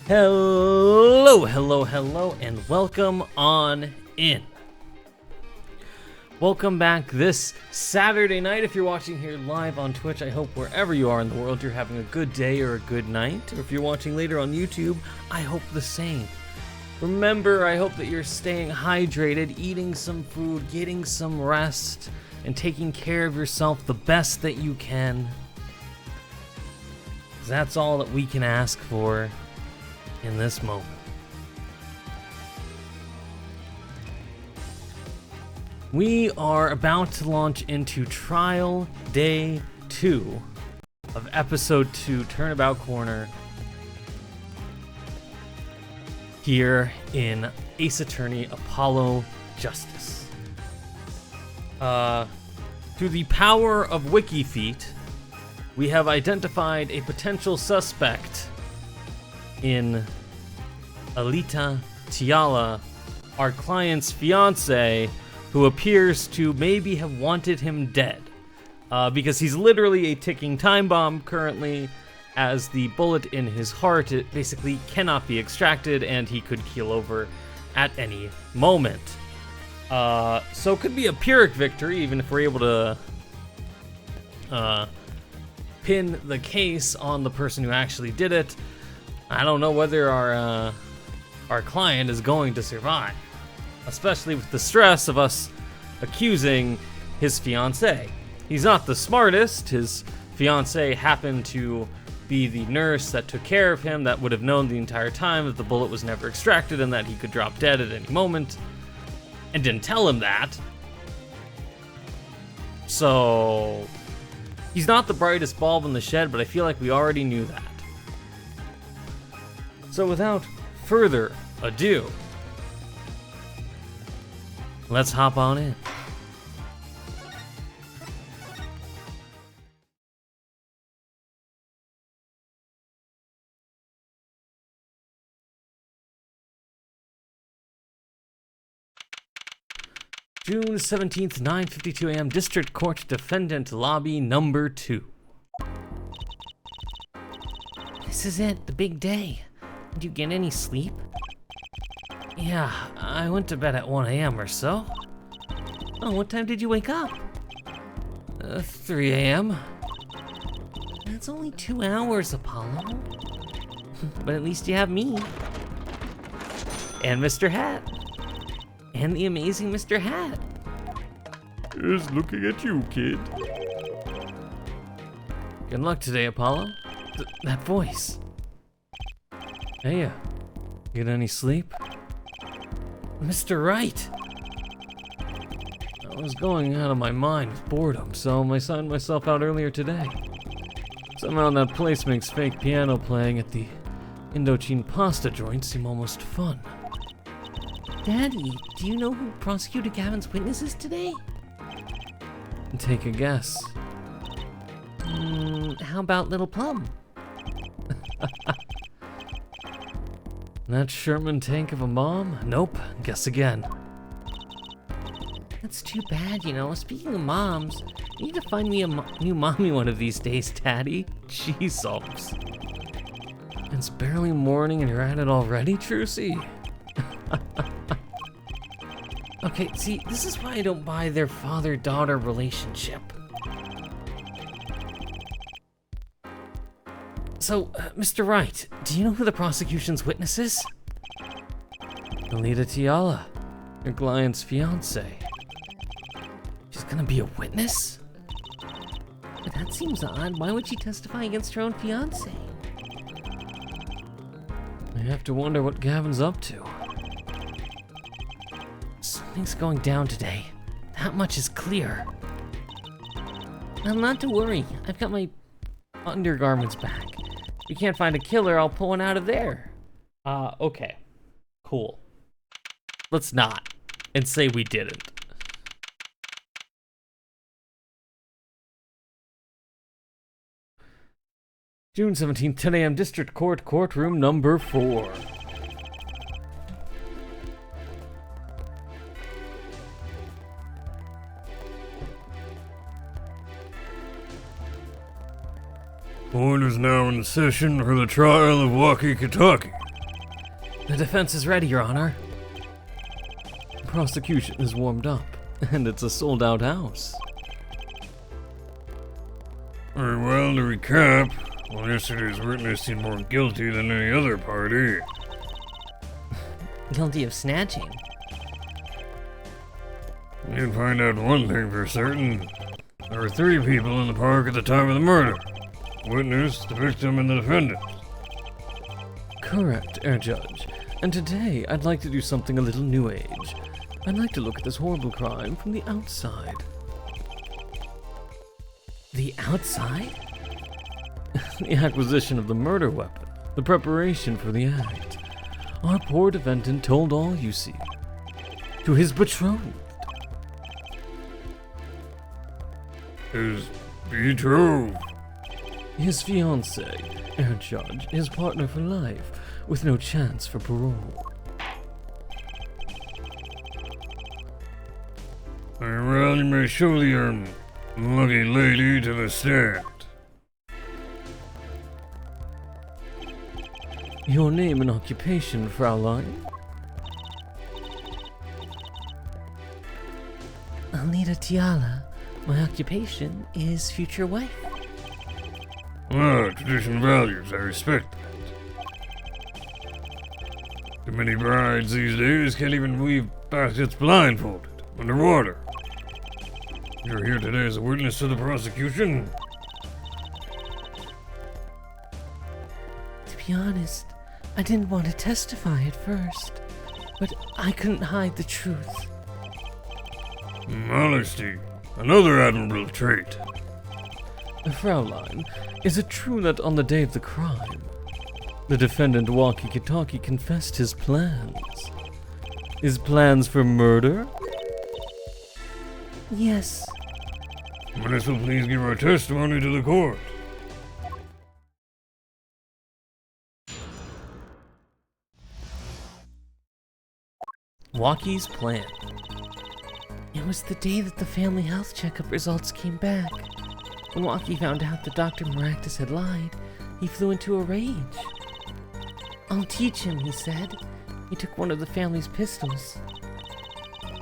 Hello, and welcome on in. Welcome back this Saturday night. If you're watching here live on Twitch, I hope wherever you are in the world, you're having a good day or a good night. Or if you're watching later on YouTube, I hope the same. Remember, I hope that you're staying hydrated, eating some food, getting some rest, and taking care of yourself the best that you can. That's all that we can ask for in this moment. We are about to launch into Trial Day 2 of Episode 2 Turnabout Corner here in Ace Attorney Apollo Justice. Through the power of WikiFeet, we have identified a potential suspect in Alita Tiala, our client's fiance, who appears to maybe have wanted him dead. Because he's literally a ticking time bomb currently, as the bullet in his heart basically cannot be extracted and he could keel over at any moment. So it could be a Pyrrhic victory, even if we're able to pin the case on the person who actually did it. I don't know whether our client is going to survive, especially with the stress of us accusing his fiancée. He's not the smartest. His fiancée happened to be the nurse that took care of him, that would have known the entire time that the bullet was never extracted and that he could drop dead at any moment, and didn't tell him that. So he's not the brightest bulb in the shed, but I feel like we already knew that. So without further ado, let's hop on in. June 17th, 9:52 a.m. District Court Defendant Lobby number 2. This is it, the big day. Did you get any sleep? Yeah, I went to bed at 1 a.m. or so. Oh, what time did you wake up? 3 a.m. That's only 2 hours, Apollo. But at least you have me. And Mr. Hat. And the amazing Mr. Hat. Just looking at you, kid. Good luck today, Apollo. That voice. Hey, get any sleep? Mr. Wright! I was going out of my mind with boredom, so I signed myself out earlier today. Somehow that place makes fake piano playing at the Indochine pasta joint seem almost fun. Daddy, do you know who prosecuted Gavin's witnesses today? Take a guess. How about Little Plum? That Sherman tank of a mom? Nope. Guess again. That's too bad, you know. Speaking of moms, you need to find me a new mommy one of these days, Daddy. Jesus. It's barely morning and you're at it already, Trucy? Okay, see, this is why I don't buy their father-daughter relationship. So, Mr. Wright, do you know who the prosecution's witness is? Alita Tiala, your client's fiancé. She's gonna be a witness? But that seems odd. Why would she testify against her own fiancé? I have to wonder what Gavin's up to. Something's going down today. That much is clear. Well, not to worry. I've got my undergarments back. If we can't find a killer, I'll pull one out of there. Okay. Cool. Let's not. And say we didn't. June 17th, 10 a.m. District Court, courtroom number 4. Court is now in session for the trial of Walkie Kentucky. The defense is ready, Your Honor. The prosecution is warmed up, and it's a sold-out house. Very well, to recap, well, yesterday's witness seemed more guilty than any other party. Guilty of snatching. You can find out one thing for certain. There were 3 people in the park at the time of the murder. The witness, the victim, and the defendant. Correct, Air Judge. And today, I'd like to do something a little new age. I'd like to look at this horrible crime from the outside. The outside? The acquisition of the murder weapon. The preparation for the act. Our poor defendant told all, you see. To his betrothed. His betrothed. His fiancée, Air Judge, his partner for life, with no chance for parole. Very well, you may show the, lucky lady to the stand. Your name and occupation, Fraulein? Alita Tiala. My occupation is future wife. Ah, tradition values, I respect that. Too many brides these days can't even weave baskets blindfolded, underwater. You're here today as a witness to the prosecution? To be honest, I didn't want to testify at first, but I couldn't hide the truth. Honesty, another admirable trait. Fraulein, is it true that on the day of the crime, the defendant Walkie-Talkie confessed his plans? His plans for murder? Yes. Witness will please give our testimony to the court. Walkie's plan. It was the day that the family health checkup results came back. When Walkie found out that Dr. Meraktis had lied, he flew into a rage. I'll teach him, he said. He took one of the family's pistols.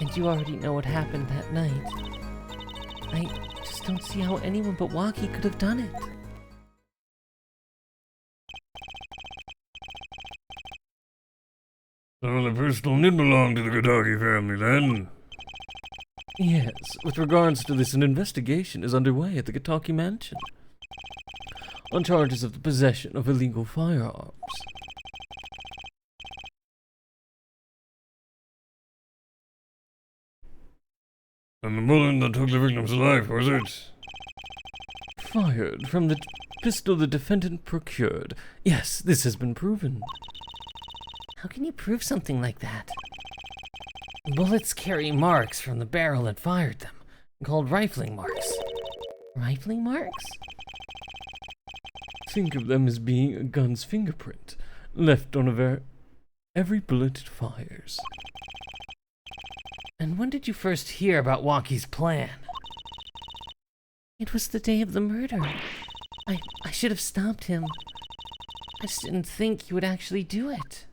And you already know what happened that night. I just don't see how anyone but Walkie could have done it. So the pistol did belong to the Gadagi family then? Yes, with regards to this, an investigation is underway at the Gataki mansion on charges of the possession of illegal firearms. And the bullet that took the victim's life, was it? Fired from the pistol the defendant procured. Yes, this has been proven. How can you prove something like that? Bullets carry marks from the barrel that fired them, called rifling marks. Rifling marks? Think of them as being a gun's fingerprint, left on every bullet it fires. And when did you first hear about Walkie's plan? It was the day of the murder. I should have stopped him. I just didn't think he would actually do it.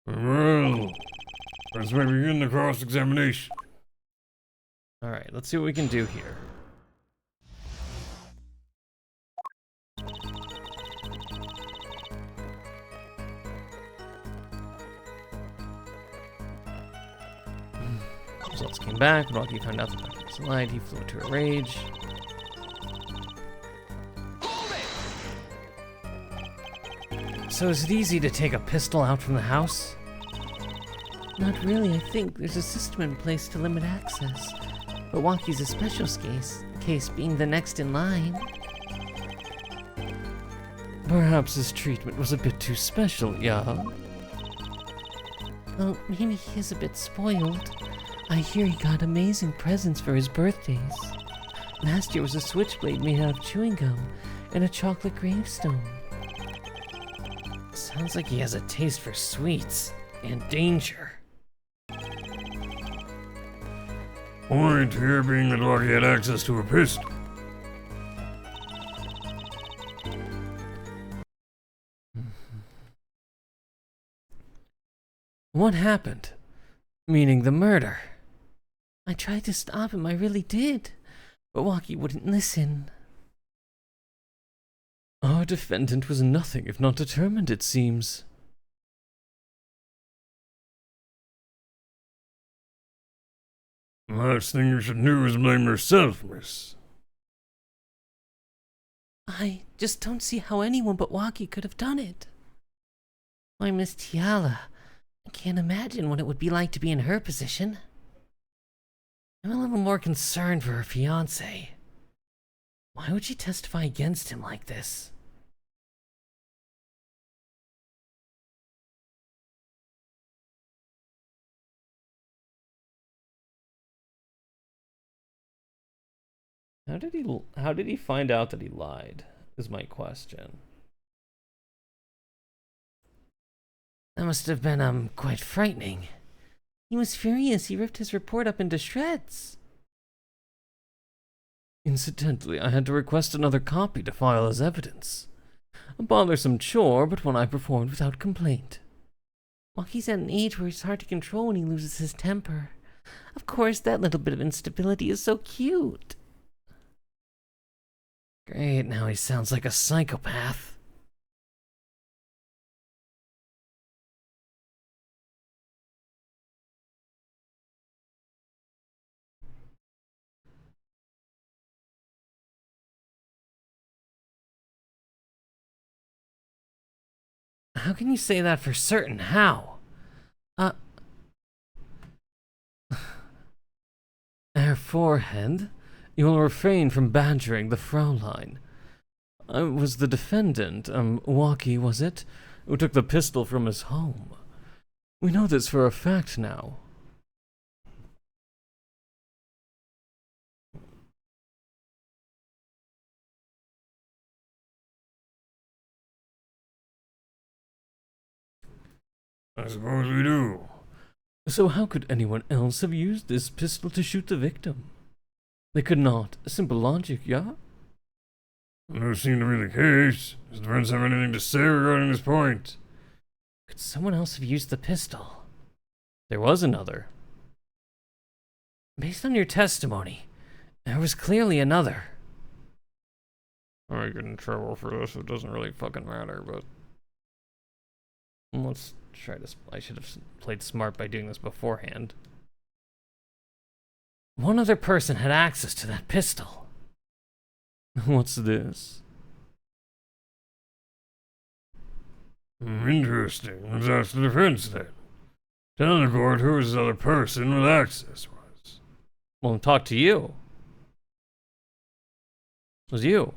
Well, let's maybe begin the cross-examination. Alright, let's see what we can do here. Results came back. Rocky found out that Dr. was lied. He flew into a rage. So is it easy to take a pistol out from the house? Not really. I think there's a system in place to limit access. But Walkie's a special case being the next in line. Perhaps his treatment was a bit too special, yeah? Well, maybe he is a bit spoiled. I hear he got amazing presents for his birthdays. Last year was a switchblade made out of chewing gum and a chocolate gravestone. Sounds like he has a taste for sweets and danger. Point here being that Walkie had access to a pistol. What happened? Meaning the murder. I tried to stop him, I really did. But Waki wouldn't listen. Our defendant was nothing if not determined, it seems. The last thing you should do is blame yourself, miss. I just don't see how anyone but Waki could have done it. Why, Miss Tiala, I can't imagine what it would be like to be in her position. I'm a little more concerned for her fiancé. Why would she testify against him like this? How did he find out that he lied? Is my question. That must have been, quite frightening. He was furious. He ripped his report up into shreds. Incidentally, I had to request another copy to file as evidence. A bothersome chore, but one I performed without complaint. Waki's at an age where it's hard to control when he loses his temper. Of course, that little bit of instability is so cute. Great, now he sounds like a psychopath. How can you say that for certain? How? Herr Forehead, you will refrain from badgering the Fraulein. I was the defendant, Waki, was it, who took the pistol from his home. We know this for a fact now. I suppose we do. So how could anyone else have used this pistol to shoot the victim? They could not. Simple logic, yeah? That does seem to be the case. Does the defense have anything to say regarding this point? Could someone else have used the pistol? There was another. Based on your testimony, there was clearly another. I get in trouble for this. It doesn't really fucking matter, but let's try this. I should have played smart by doing this beforehand. One other person had access to that pistol. What's this? Interesting. Let's ask the defense then. Tell the court who this other person with access was. Well, talk to you. It was you.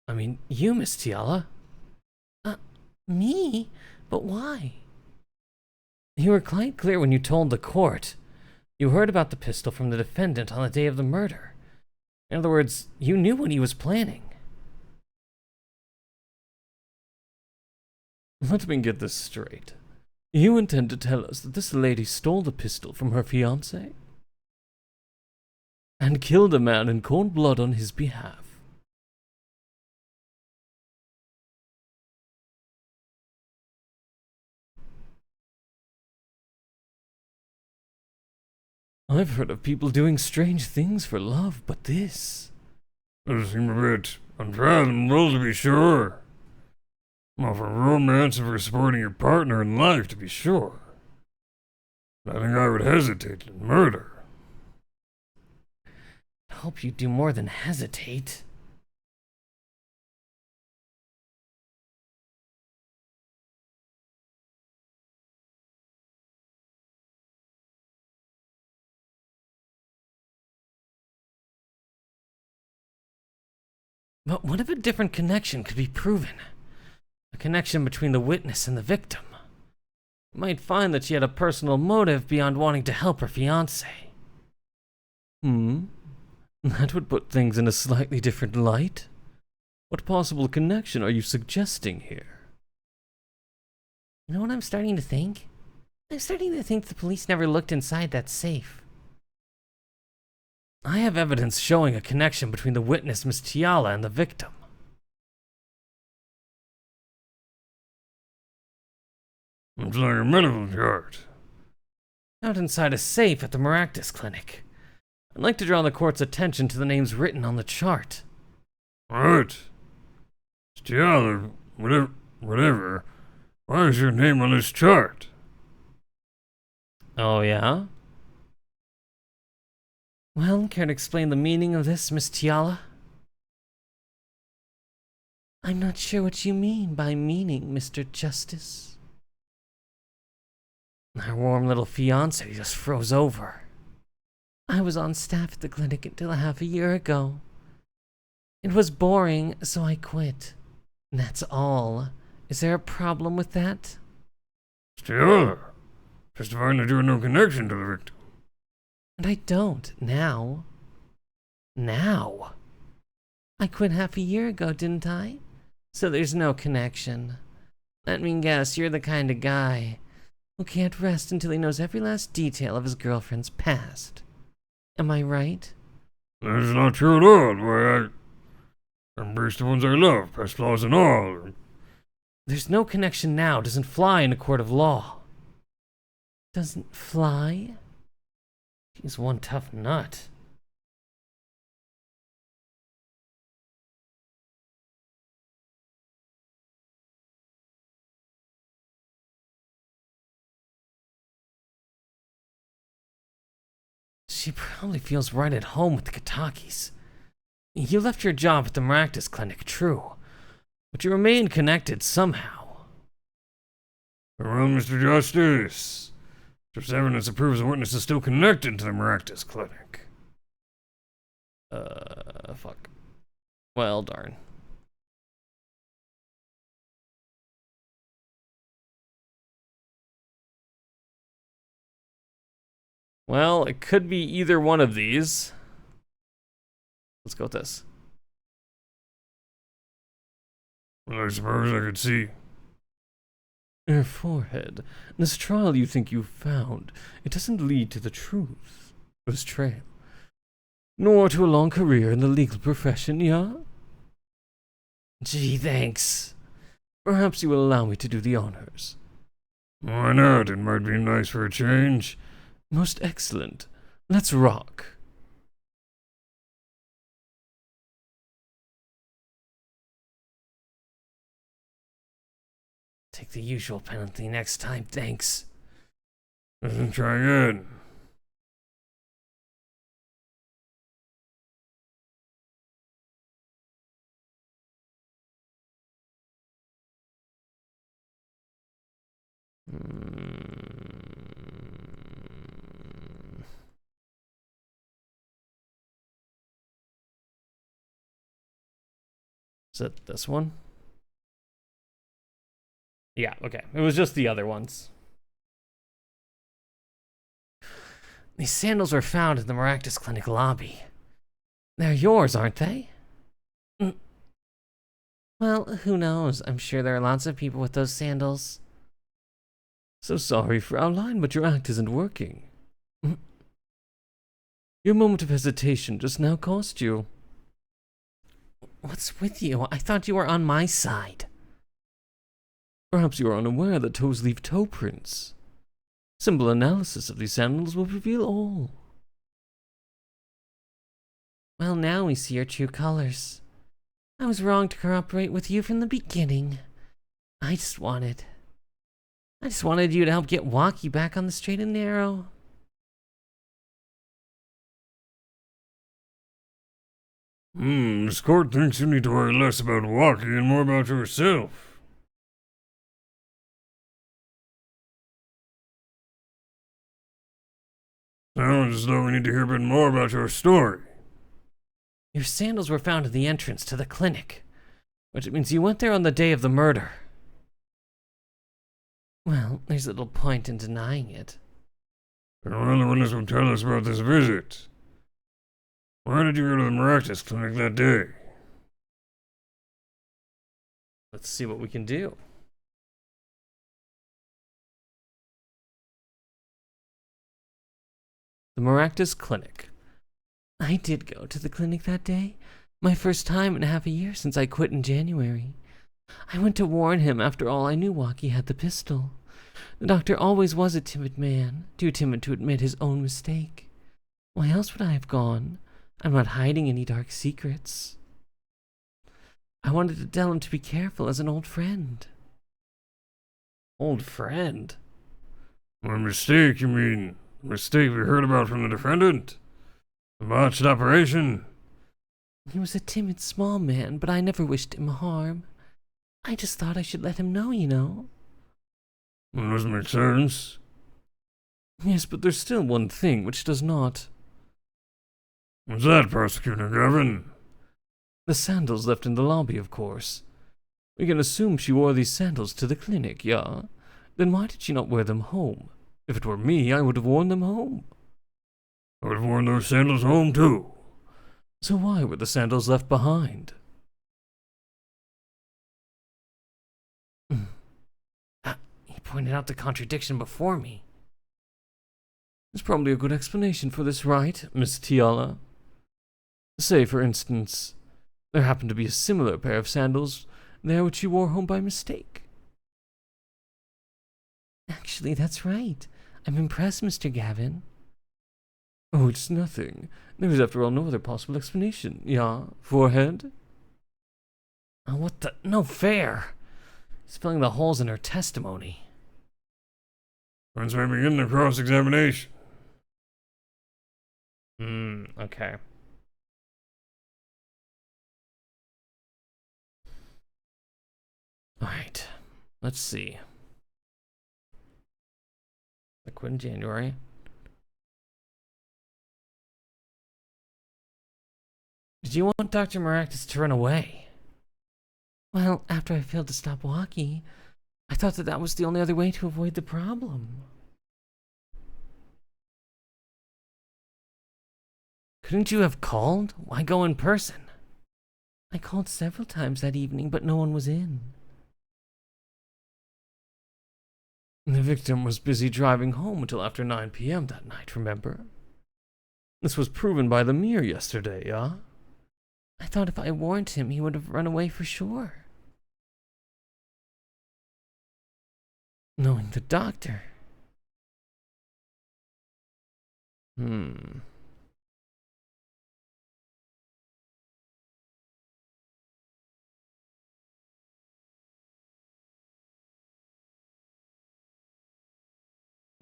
I mean, you, Miss Tiala. Me? But why? You were quite clear when you told the court. You heard about the pistol from the defendant on the day of the murder. In other words, you knew what he was planning. Let me get this straight. You intend to tell us that this lady stole the pistol from her fiancé? And killed a man in cold blood on his behalf? I've heard of people doing strange things for love, but this... Does seem a bit unfathomable, to be sure. Well, for romance and for supporting your partner in life, to be sure. I think I would hesitate in murder. I hope you do more than hesitate. But what if a different connection could be proven? A connection between the witness and the victim. You might find that she had a personal motive beyond wanting to help her fiancé. That would put things in a slightly different light. What possible connection are you suggesting here? You know what I'm starting to think? I'm starting to think the police never looked inside that safe. I have evidence showing a connection between the witness, Miss Tiala, and the victim. It's like a medical chart. Out inside a safe at the Meraktis clinic. I'd like to draw the court's attention to the names written on the chart. What? Tiala, whatever. Why is your name on this chart? Oh, yeah? Well, care to explain the meaning of this, Miss Tiala? I'm not sure what you mean by meaning, Mr. Justice. Our warm little fiancé just froze over. I was on staff at the clinic until half a year ago. It was boring, so I quit. That's all. Is there a problem with that? Tiala, testifying that you had no connection to the victim. And I don't, now. Now? I quit half a year ago, didn't I? So there's no connection. Let me guess, you're the kind of guy who can't rest until he knows every last detail of his girlfriend's past. Am I right? That is not true at all. Why, I embrace the ones I love, past flaws and all. There's no connection now. Doesn't fly in a court of law. Doesn't fly? He's one tough nut. She probably feels right at home with the Katakis. You left your job at the Meraktis clinic, true, but you remain connected somehow. Well, Mr. Justice, there's evidence that proves the witness is still connected to the Meraktis clinic. Fuck. Well, darn. Well, it could be either one of these. Let's go with this. Well, I suppose I could see. Her forehead. This trial you think you've found, it doesn't lead to the truth. This trail. Nor to a long career in the legal profession, yeah? Gee, thanks. Perhaps you will allow me to do the honors. Why not? It might be nice for a change. Most excellent. Let's rock. Take the usual penalty next time, thanks. Try again. Is it this one? Yeah, okay. It was just the other ones. These sandals were found in the Meraktis clinic lobby. They're yours, aren't they? Well, who knows? I'm sure there are lots of people with those sandals. So sorry, Fraulein, but your act isn't working. Your moment of hesitation just now cost you. What's with you? I thought you were on my side. Perhaps you are unaware that toes leave toe prints. Simple analysis of these sandals will reveal all. Well, now we see your true colors. I was wrong to cooperate with you from the beginning. I just wanted you to help get Walkie back on the straight and narrow. This court thinks you need to worry less about Walkie and more about yourself. Sounds as though we need to hear a bit more about your story. Your sandals were found in the entrance to the clinic, which means you went there on the day of the murder. Well, there's little point in denying it. Well, the witness will tell us about this visit. Why did you go to the Meraktis clinic that day? Let's see what we can do. The Meraktis clinic. I did go to the clinic that day. My first time in half a year since I quit in January. I went to warn him. After all, I knew Walkie had the pistol. The doctor always was a timid man, too timid to admit his own mistake. Why else would I have gone? I'm not hiding any dark secrets. I wanted to tell him to be careful as an old friend. Old friend? A mistake, you mean? A mistake we heard about from the defendant? The botched operation? He was a timid, small man, but I never wished him harm. I just thought I should let him know, you know. That doesn't make sense. Yes, but there's still one thing which does not. What's that, Prosecutor Gavin? The sandals left in the lobby, of course. We can assume she wore these sandals to the clinic, yeah? Then why did she not wear them home? If it were me, I would have worn them home. I would have worn those sandals home, too. So why were the sandals left behind? He pointed out the contradiction before me. There's probably a good explanation for this, right, Miss Tiala? Say, for instance, there happened to be a similar pair of sandals there which you wore home by mistake. Actually, that's right. I'm impressed, Mr. Gavin. Oh, it's nothing. There is, after all, no other possible explanation. Yeah, forehead? Oh, what the? No fair. He's filling the holes in her testimony. Whence may begin the cross-examination? Okay. Alright, let's see. I quit in January. Did you want Dr. Meraktis to run away? Well, after I failed to stop walking, I thought that was the only other way to avoid the problem. Couldn't you have called? Why go in person? I called several times that evening, but no one was in. The victim was busy driving home until after 9 p.m. that night, remember? This was proven by the mirror yesterday, yeah? I thought if I warned him, he would have run away for sure. Knowing the doctor.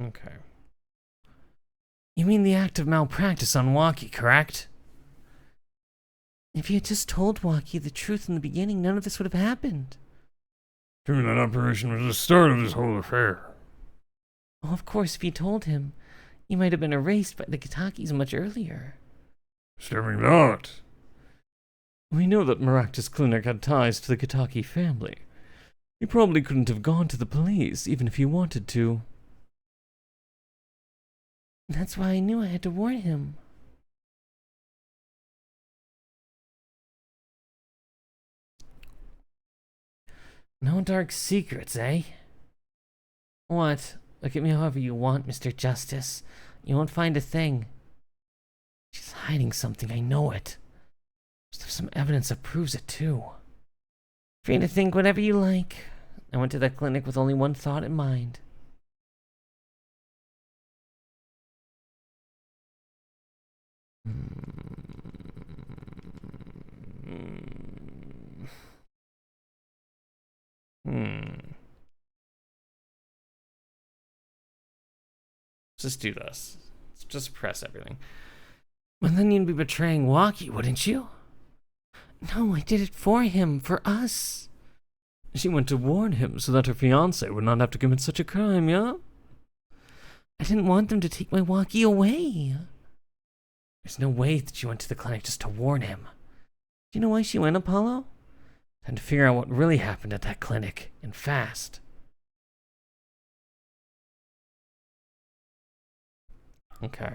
Okay. You mean the act of malpractice on Walkie, correct? If you had just told Walkie the truth in the beginning, none of this would have happened. True, that operation was the start of this whole affair. Oh, of course, if you told him, he might have been erased by the Kitakis much earlier. Disturbing thought. We know that Meraktis Clinic had ties to the Kitaki family. He probably couldn't have gone to the police, even if he wanted to. That's why I knew I had to warn him. No dark secrets, eh? What? Look at me however you want, Mr. Justice. You won't find a thing. She's hiding something, I know it. Must have some evidence that proves it, too. Free to think whatever you like. I went to that clinic with only one thought in mind. Let's just do this. Let's just press everything. Well, then you'd be betraying Walkie, wouldn't you? No, I did it for him, for us. She went to warn him so that her fiancé would not have to commit such a crime, yeah? I didn't want them to take my Walkie away. There's no way that she went to the clinic just to warn him. Do you know why she went, Apollo? Time to figure out what really happened at that clinic, and fast. Okay.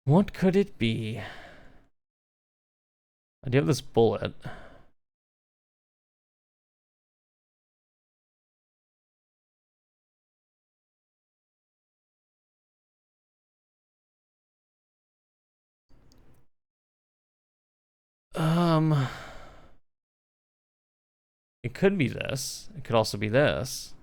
What could it be? I do have this bullet. It could be this. It could also be this.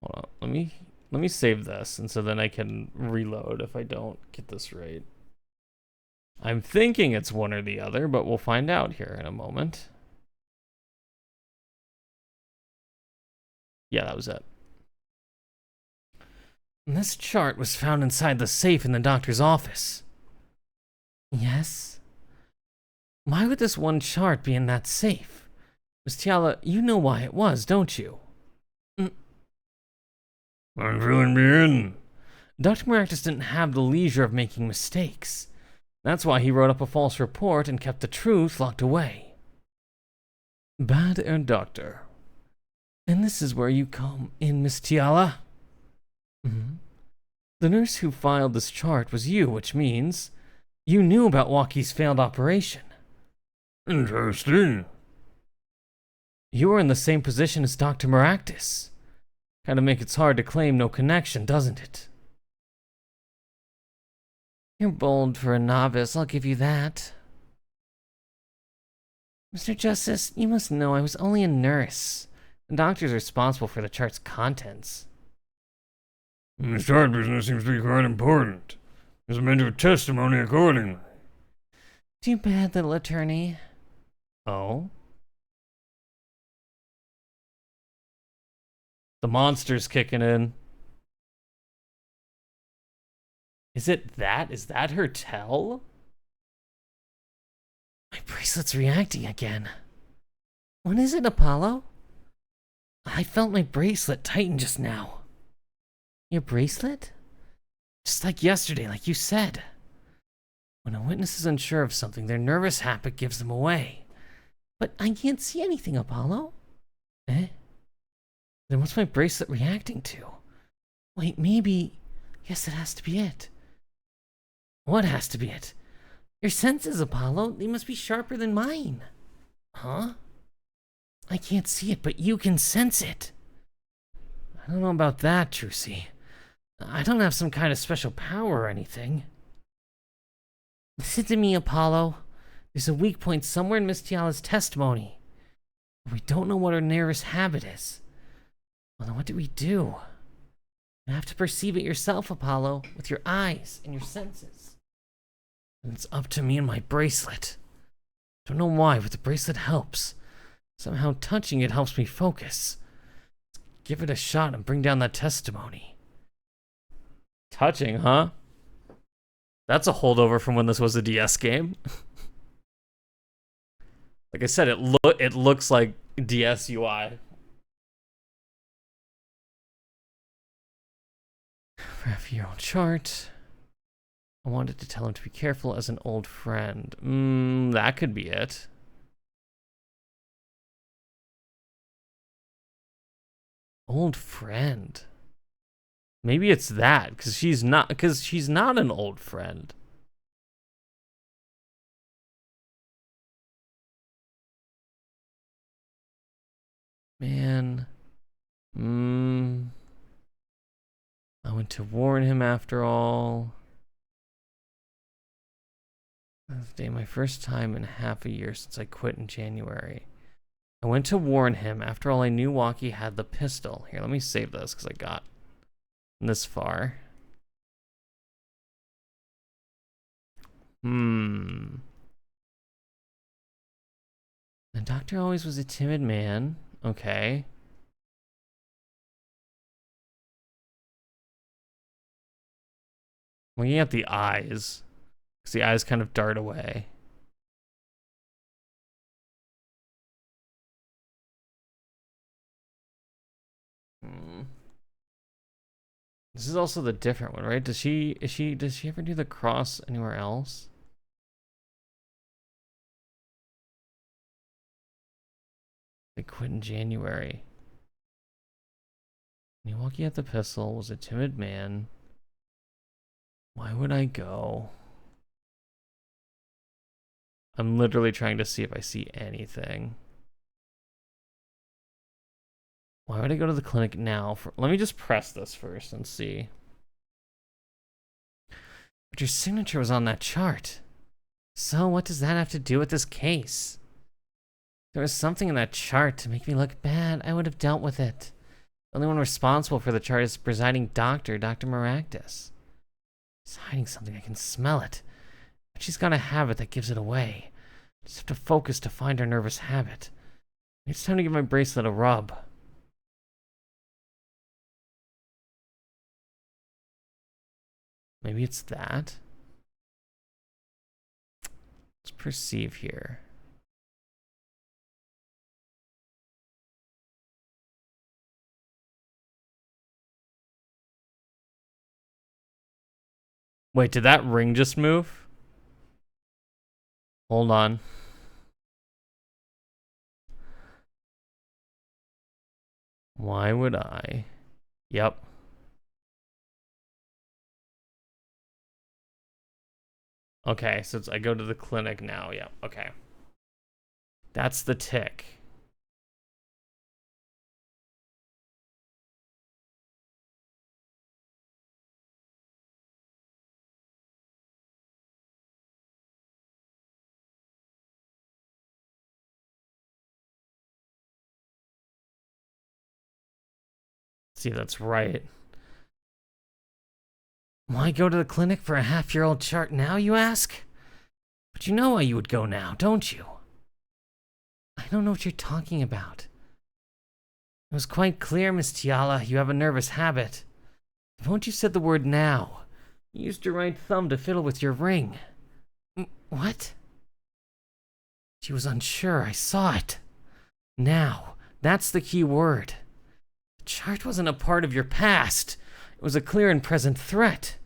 Hold on. Let me save this, and so then I can reload if I don't get this right. I'm thinking it's one or the other, but we'll find out here in a moment. Yeah, that was it. And this chart was found inside the safe in the doctor's office. Yes? Why would this one chart be in that safe? Miss Tiala, you know why it was, don't you? I'm filling me in. Dr. Meraktis didn't have the leisure of making mistakes. That's why he wrote up a false report and kept the truth locked away. Bad Air Doctor. And this is where you come in, Miss Tiala. The nurse who filed this chart was you, which means you knew about Walkie's failed operation. Interesting. You were in the same position as Dr. Meraktis. Kinda make it hard to claim no connection, doesn't it? You're bold for a novice, I'll give you that. Mr. Justice, you must know I was only a nurse. The doctor's responsible for the chart's contents. The chart business seems to be quite important. It's meant to have testimony accordingly. Too bad, little attorney. Oh? The monster's kicking in. Is it that? Is that her tell? My bracelet's reacting again. What is it, Apollo? I felt my bracelet tighten just now. Your bracelet? Just like yesterday, like you said. When a witness is unsure of something, their nervous habit gives them away. But I can't see anything, Apollo. Eh? Then what's my bracelet reacting to? Wait, maybe... Yes, it has to be it. What has to be it? Your senses, Apollo. They must be sharper than mine. Huh? I can't see it, but you can sense it. I don't know about that, Trucy. I don't have some kind of special power or anything. Listen to me, Apollo. There's a weak point somewhere in Miss Tiala's testimony. We don't know what her nearest habit is. Well, then what do we do? You have to perceive it yourself, Apollo, with your eyes and your senses. And it's up to me and my bracelet. Don't know why, but the bracelet helps. Somehow touching it helps me focus. Let's give it a shot and bring down that testimony. Touching, huh? That's a holdover from when this was a DS game. Like I said, it looks like DS UI. Graph your own chart. I wanted to tell him to be careful as an old friend. That could be it. Old friend. Maybe it's that, because she's not an old friend. Man. I went to warn him after all. That's day my first time in half a year since I quit in January. I went to warn him. After all, I knew Walkie had the pistol. Here, let me save this because I got this far. The doctor always was a timid man. Okay. Looking at the eyes, because the eyes kind of dart away. This is also the different one, right? Does she ever do the cross anywhere else? They quit in January. Milwaukee at the pistol was a timid man. Why would I go? I'm literally trying to see if I see anything. Why would I go to the clinic now? Let me just press this first and see. But your signature was on that chart. So what does that have to do with this case? If there was something in that chart to make me look bad, I would have dealt with it. The only one responsible for the chart is the presiding doctor, Dr. Meraktis. She's hiding something, I can smell it. But she's got a habit that gives it away. I just have to focus to find her nervous habit. It's time to give my bracelet a rub. Maybe it's that? Let's perceive here. Wait, did that ring just move? Hold on. Why would I? Yep. Okay, so I go to the clinic now. Yeah, okay. That's the tick. Let's see if that's right. Why go to the clinic for a half-year-old chart now, you ask? But you know why you would go now, don't you? I don't know what you're talking about. It was quite clear, Miss Tiala, you have a nervous habit. The moment you said the word now, you used your right thumb to fiddle with your ring. What? She was unsure, I saw it. Now, that's the key word. The chart wasn't a part of your past. It was a clear and present threat.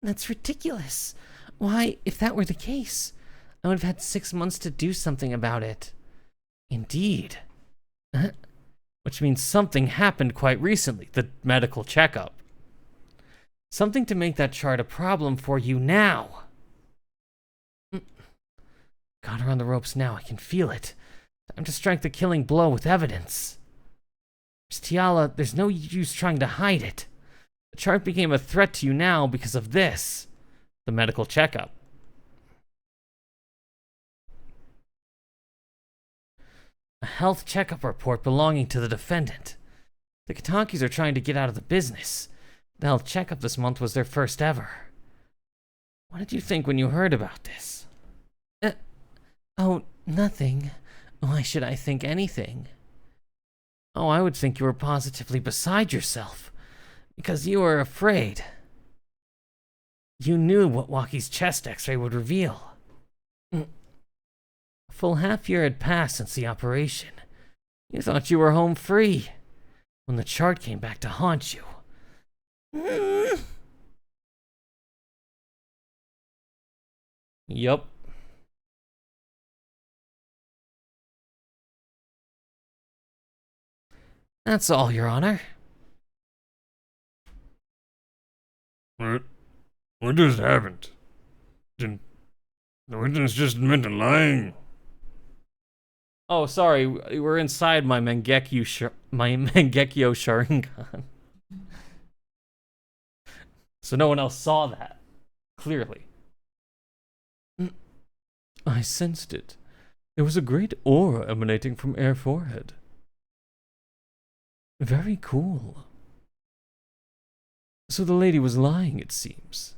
That's ridiculous. Why, if that were the case, I would have had 6 months to do something about it. Indeed. Which means something happened quite recently, the medical checkup. Something to make that chart a problem for you now. Got her on the ropes now, I can feel it. Time to strike the killing blow with evidence. Miss Tiala, there's no use trying to hide it. The chart became a threat to you now because of this. The medical checkup. A health checkup report belonging to the defendant. The Katakis are trying to get out of the business. The health checkup this month was their first ever. What did you think when you heard about this? Oh, nothing. Why should I think anything? Oh, I would think you were positively beside yourself. Because you were afraid. You knew what Waukie's chest x-ray would reveal. A full half-year had passed since the operation. You thought you were home free. When the chart came back to haunt you. Yup. That's all, Your Honor. What just happened? Didn't the witness just admit to lying? Oh, sorry. We're inside my Mangekyo Sharingan. So no one else saw that. Clearly. I sensed it. There was a great aura emanating from Air Forehead. Very cool. So the lady was lying, it seems.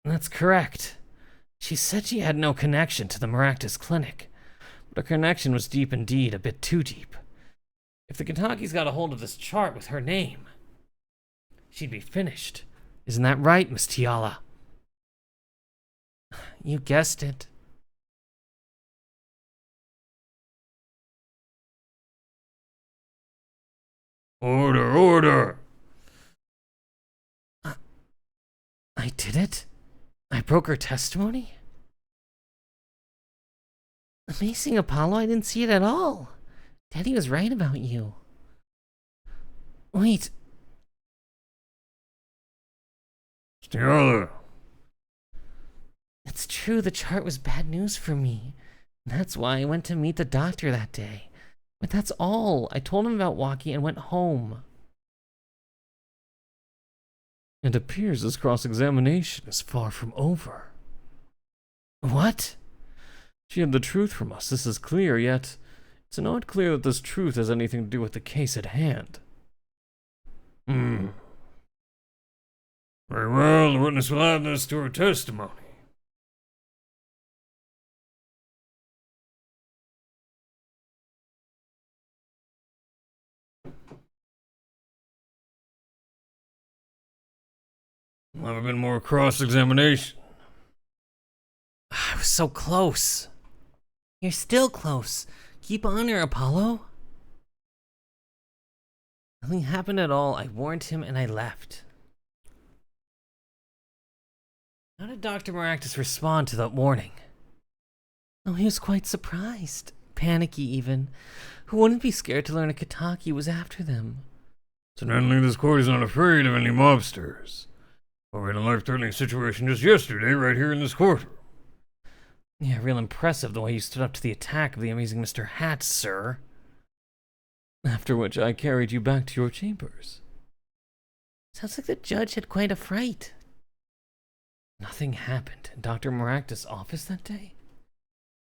That's correct. She said she had no connection to the Meraktis clinic, but her connection was deep indeed, a bit too deep. If the Katakis got a hold of this chart with her name, she'd be finished. Isn't that right, Miss Tiala? You guessed it. Order, order! I did it? I broke her testimony? Amazing, Apollo, I didn't see it at all. Daddy was right about you. Wait. Tiala, It's true, the chart was bad news for me. That's why I went to meet the doctor that day. But that's all. I told him about Waki and went home. It appears this cross-examination is far from over. What? She had the truth from us, this is clear, yet it's not clear that this truth has anything to do with the case at hand. Very well, the witness will add this to her testimony. Never been more cross-examination. I was so close. You're still close. Keep on her, Apollo. Nothing happened at all. I warned him and I left. How did Dr. Meraktis respond to that warning? Oh, he was quite surprised. Panicky, even. Who wouldn't be scared to learn a Kataki was after them? Incidentally, this court is not afraid of any mobsters. We had a life-threatening situation just yesterday, right here in this courtroom. Yeah, real impressive the way you stood up to the attack of the amazing Mr. Hat, sir. After which I carried you back to your chambers. Sounds like the judge had quite a fright. Nothing happened in Dr. Meraktis' office that day?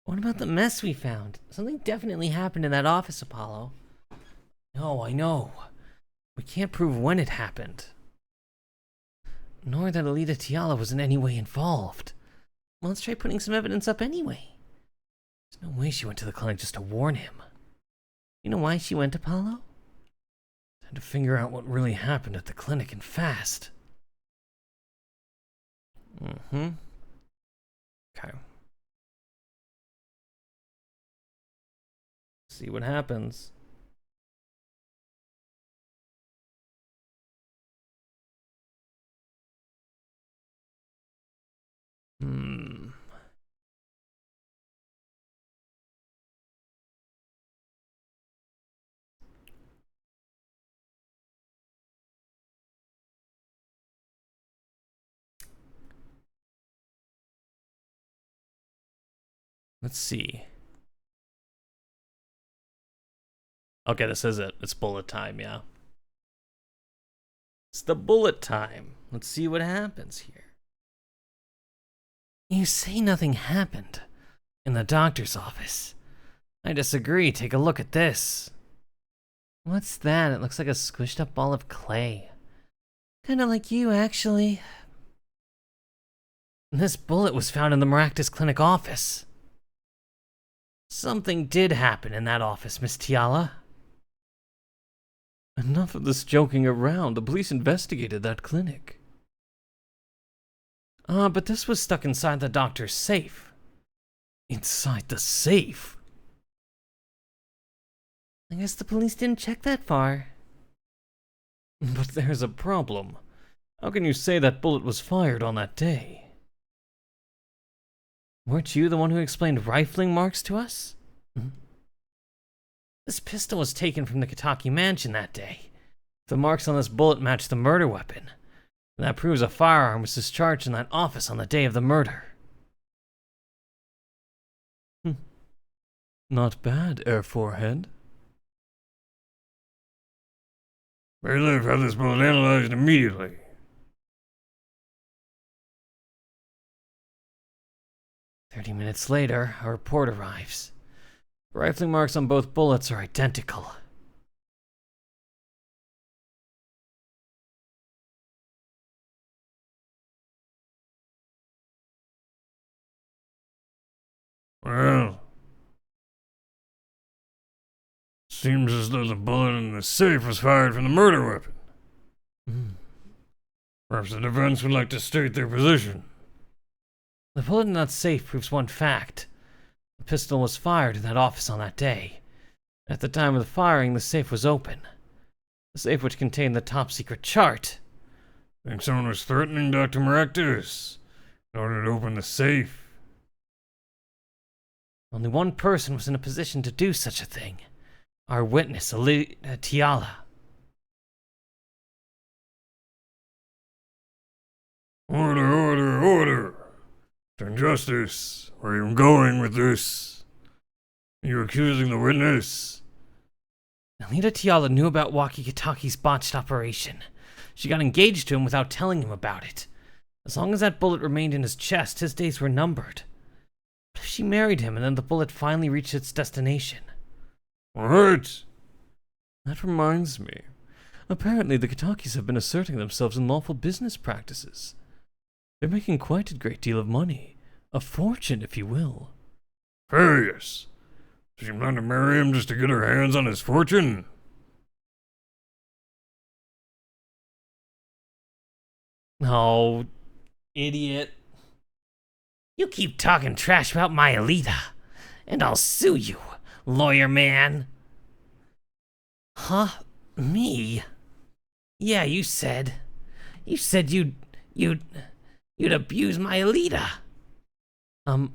What about the mess we found? Something definitely happened in that office, Apollo. No, I know. We can't prove when it happened. Nor that Alita Tiala was in any way involved. Well, let's try putting some evidence up anyway. There's no way she went to the clinic just to warn him. You know why she went, Apollo? Time to figure out what really happened at the clinic and fast. Okay. See what happens. Let's see. Okay, this is it. It's bullet time, yeah. It's the bullet time. Let's see what happens here. You say nothing happened in the doctor's office. I disagree. Take a look at this. What's that? It looks like a squished up ball of clay. Kinda like you, actually. This bullet was found in the Meraktis Clinic office. Something did happen in that office, Miss Tiala. Enough of this joking around. The police investigated that clinic. But this was stuck inside the doctor's safe. Inside the safe? I guess the police didn't check that far. But there's a problem. How can you say that bullet was fired on that day? Weren't you the one who explained rifling marks to us? This pistol was taken from the Kataki mansion that day. The marks on this bullet match the murder weapon. And that proves a firearm was discharged in that office on the day of the murder. Not bad, Air Forehead. Bailiff, have this bullet analyzed immediately. "30 minutes later, a report arrives. The rifling marks on both bullets are identical. Well, seems as though the bullet in the safe was fired from the murder weapon. Perhaps the defense would like to state their position. The bullet in that safe proves one fact. The pistol was fired in that office on that day. At the time of the firing, the safe was open. The safe which contained the top-secret chart. Think someone was threatening Dr. Meraktis in order to open the safe? Only one person was in a position to do such a thing. Our witness, Alita Tiala. Order, order, order! Mr. Injustice, where are you going with this? Are you accusing the witness? Alita Tiala knew about Walkie-Talkie's botched operation. She got engaged to him without telling him about it. As long as that bullet remained in his chest, his days were numbered. But if she married him and then the bullet finally reached its destination? What? That reminds me. Apparently, the Kitakis have been asserting themselves in lawful business practices. They're making quite a great deal of money. A fortune, if you will. Furious. Does she plan to marry him just to get her hands on his fortune? Oh, idiot. You keep talking trash about my Alita, and I'll sue you, lawyer man. Huh? Me? Yeah, you said you'd abuse my Alita.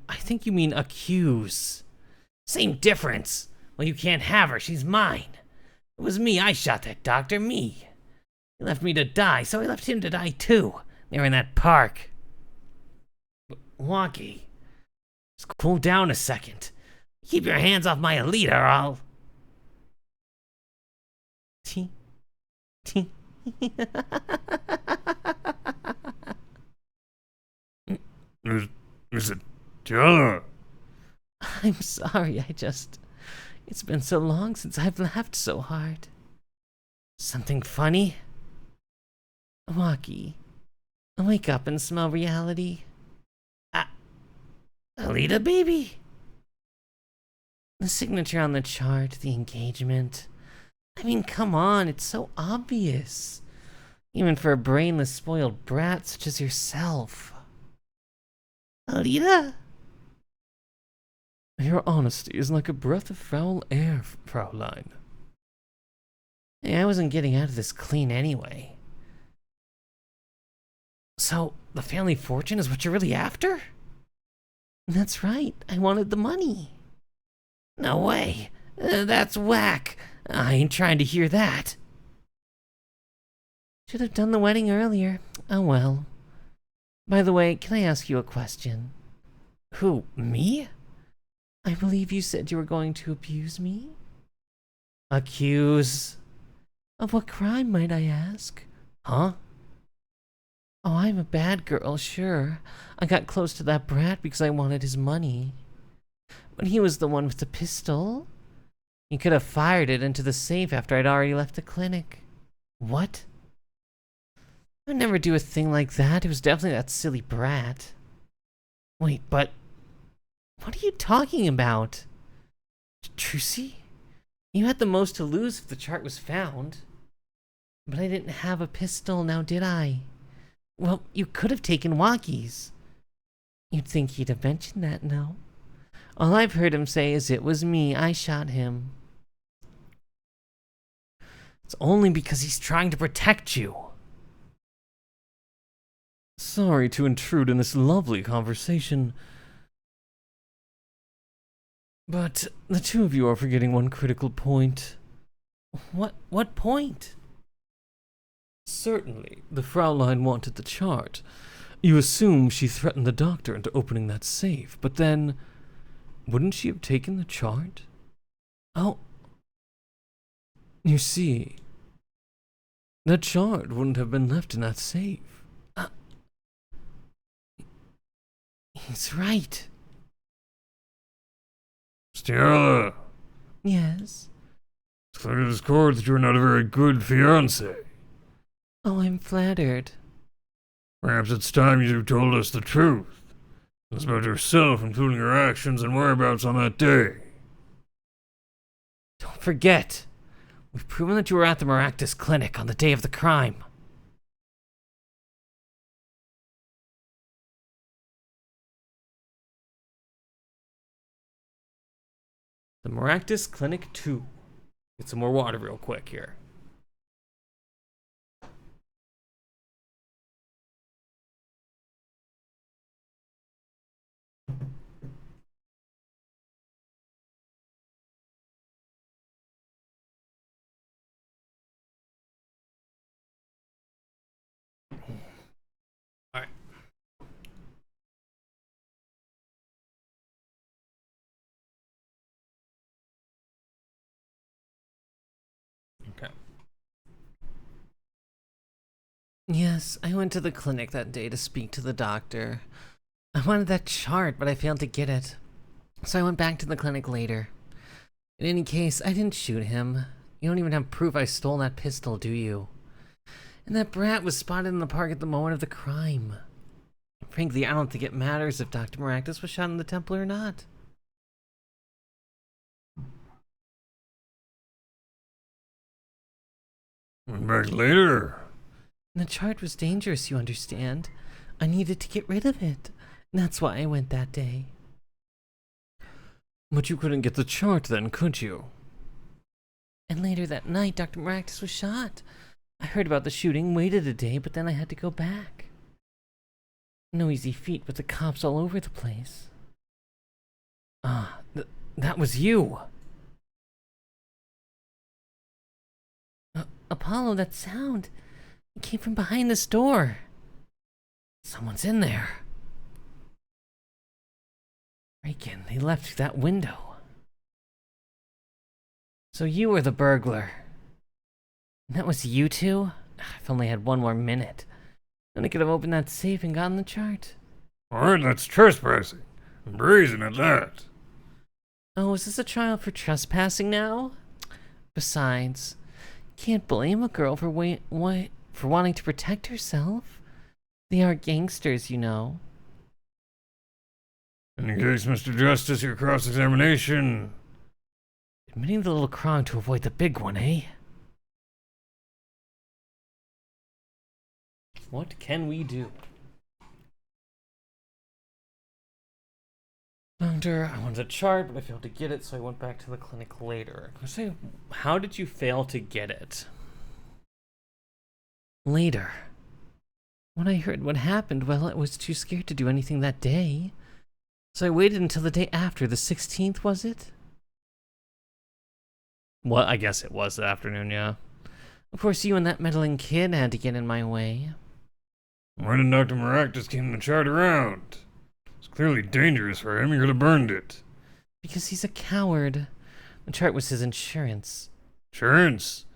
I think you mean accuse. Same difference. Well, you can't have her, she's mine. It was me, I shot that doctor, me. He left me to die, so I left him to die too. They were in that park. Walkie, just cool down a second. Keep your hands off my Alita or I'll... T. Is it Tiala? I'm sorry, it's been so long since I've laughed so hard. Something funny? Walkie, wake up and smell reality. Alita, baby? The signature on the chart, the engagement. I mean, come on, it's so obvious. Even for a brainless, spoiled brat such as yourself. Alita? Your honesty is like a breath of foul air, Fraulein. Hey, I wasn't getting out of this clean anyway. So, the family fortune is what you're really after? That's right, I wanted the money. No way, that's whack. I ain't trying to hear that. Should have done the wedding earlier. Oh well. By the way, can I ask you a question? Who, me? I believe you said you were going to abuse me? Accuse? Of what crime, might I ask? Huh? Oh, I'm a bad girl, sure. I got close to that brat because I wanted his money. But he was the one with the pistol. He could have fired it into the safe after I'd already left the clinic. What? I would never do a thing like that. It was definitely that silly brat. Wait, but... what are you talking about? Trucy? You had the most to lose if the chart was found. But I didn't have a pistol, now did I? Well, you could have taken Walkie's. You'd think he'd have mentioned that, no? All I've heard him say is it was me, I shot him. It's only because he's trying to protect you. Sorry to intrude in this lovely conversation, but the two of you are forgetting one critical point. What point? Certainly, the Fraulein wanted the chart. You assume she threatened the doctor into opening that safe, but then, wouldn't she have taken the chart? Oh. You see, that chart wouldn't have been left in that safe. He's right. Tiala, Yes? it's clear as court that you're not a very good fiancé. Oh, I'm flattered. Perhaps it's time you told us the truth. It's about yourself, including your actions and whereabouts on that day. Don't forget, we've proven that you were at the Meraktis clinic on the day of the crime. The Meraktis Clinic 2. Get some more water real quick here. Yes, I went to the clinic that day to speak to the doctor. I wanted that chart, but I failed to get it. So I went back to the clinic later. In any case, I didn't shoot him. You don't even have proof I stole that pistol, do you? And that brat was spotted in the park at the moment of the crime. Frankly, I don't think it matters if Dr. Meraktis was shot in the temple or not. Went back later. The chart was dangerous, you understand. I needed to get rid of it. And that's why I went that day. But you couldn't get the chart then, could you? And later that night, Dr. Meraktis was shot. I heard about the shooting, waited a day, but then I had to go back. No easy feat with the cops all over the place. Ah, that was you. Apollo, that sound. It came from behind this door. Someone's in there. Break-in. They left through that window. So you were the burglar. And that was you two? If only I had one more minute. Then I could have opened that safe and gotten the chart. Alright, that's trespassing. Brazen at that. Oh, is this a trial for trespassing now? Besides, can't blame a girl for wanting to protect herself. They are gangsters, you know. In case, Mr. Justice, your cross-examination. Admitting the little crime to avoid the big one, eh? What can we do? Doctor, I wanted a chart, but I failed to get it, so I went back to the clinic later. I say, how did you fail to get it? Later. When I heard what happened, well, I was too scared to do anything that day. So I waited until the day after, the 16th, was it? Well, I guess it was the afternoon, yeah. Of course, you and that meddling kid had to get in my way. Why did Dr. Meraktis keep the chart around? It's clearly dangerous for him. He could have burned it. Because he's a coward. The chart was his insurance. Insurance?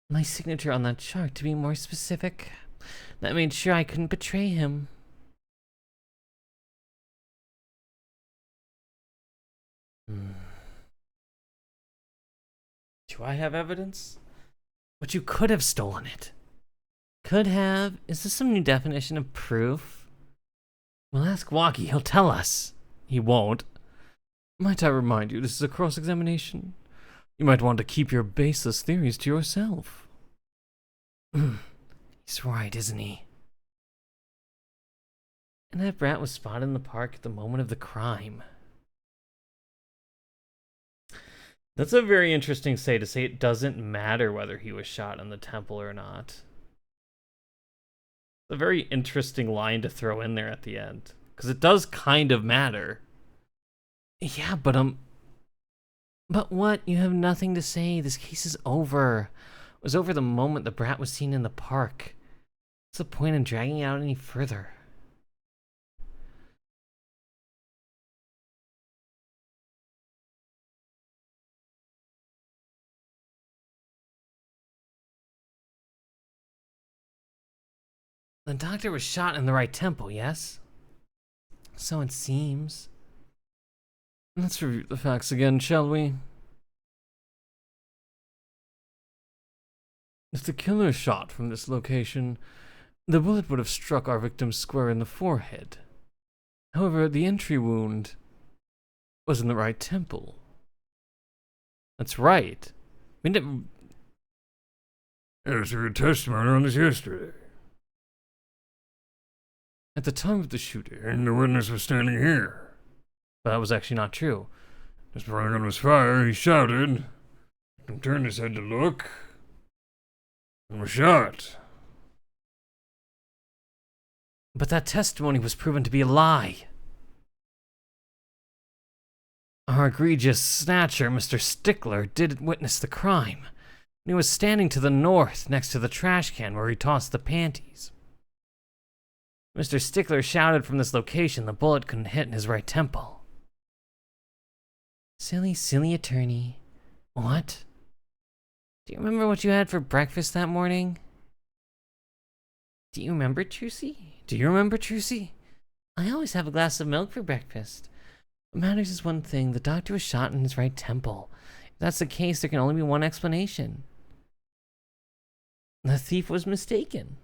My signature on that chart, to be more specific. That made sure I couldn't betray him. Do I have evidence? But you could have stolen it. Could have? Is this some new definition of proof? We'll ask Walkie, he'll tell us. He won't. Might I remind you, this is a cross-examination. You might want to keep your baseless theories to yourself. He's right, isn't he? And that brat was spotted in the park at the moment of the crime. That's a very interesting to say it doesn't matter whether he was shot in the temple or not. A very interesting line to throw in there at the end. Because it does kind of matter. Yeah, but what? You have nothing to say. This case is over. It was over the moment the brat was seen in the park. What's the point in dragging it out any further? The doctor was shot in the right temple, yes? So it seems. Let's review the facts again, shall we? If the killer shot from this location, the bullet would have struck our victim square in the forehead. However, the entry wound was in the right temple. That's right. We never... Yes, you heard testimony on this yesterday. At the time of the shooting, And the witness was standing here. but that was actually not true. Just before the gun was fired, he shouted, and turned his head to look, and was shot. But that testimony was proven to be a lie. Our egregious snatcher, Mr. Stickler, did witness the crime. He was standing to the north, next to the trash can where he tossed the panties. Mr. Stickler shouted from this location the bullet couldn't hit in his right temple. Silly, silly attorney. What? Do you remember what you had for breakfast that morning? Do you remember, Trucy? Do you remember, Trucy? I always have a glass of milk for breakfast. What matters is one thing. The doctor was shot in his right temple. If that's the case, there can only be one explanation. The thief was mistaken.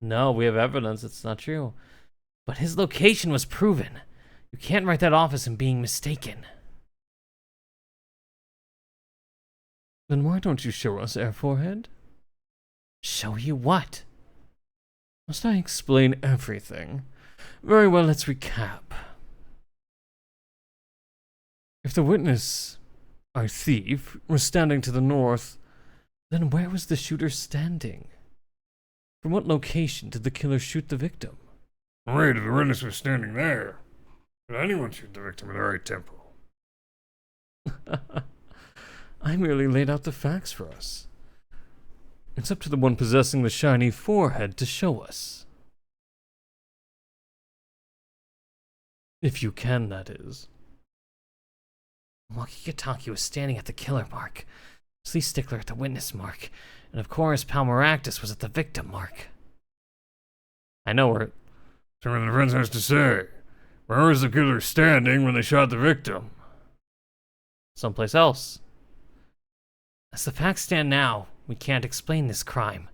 No, we have evidence it's not true. But his location was proven. You can't write that off as him being mistaken. Then why don't you show us, Airforehead? Show you what? Must I explain everything? Very well, let's recap. If the witness, our thief, was standing to the north, then where was the shooter standing? From what location did the killer shoot the victim? Wait, if the witness was standing there, could anyone shoot the victim in the right temple? I merely laid out the facts for us. It's up to the one possessing the shiny forehead to show us. If you can, that is. Walkie-Talkie was standing at the killer mark, Slee Stickler at the witness mark, and of course Pal Meraktis was at the victim mark. I know where. So what the defense has to say. Where was the killer standing when they shot the victim? Someplace else. As the facts stand now, we can't explain this crime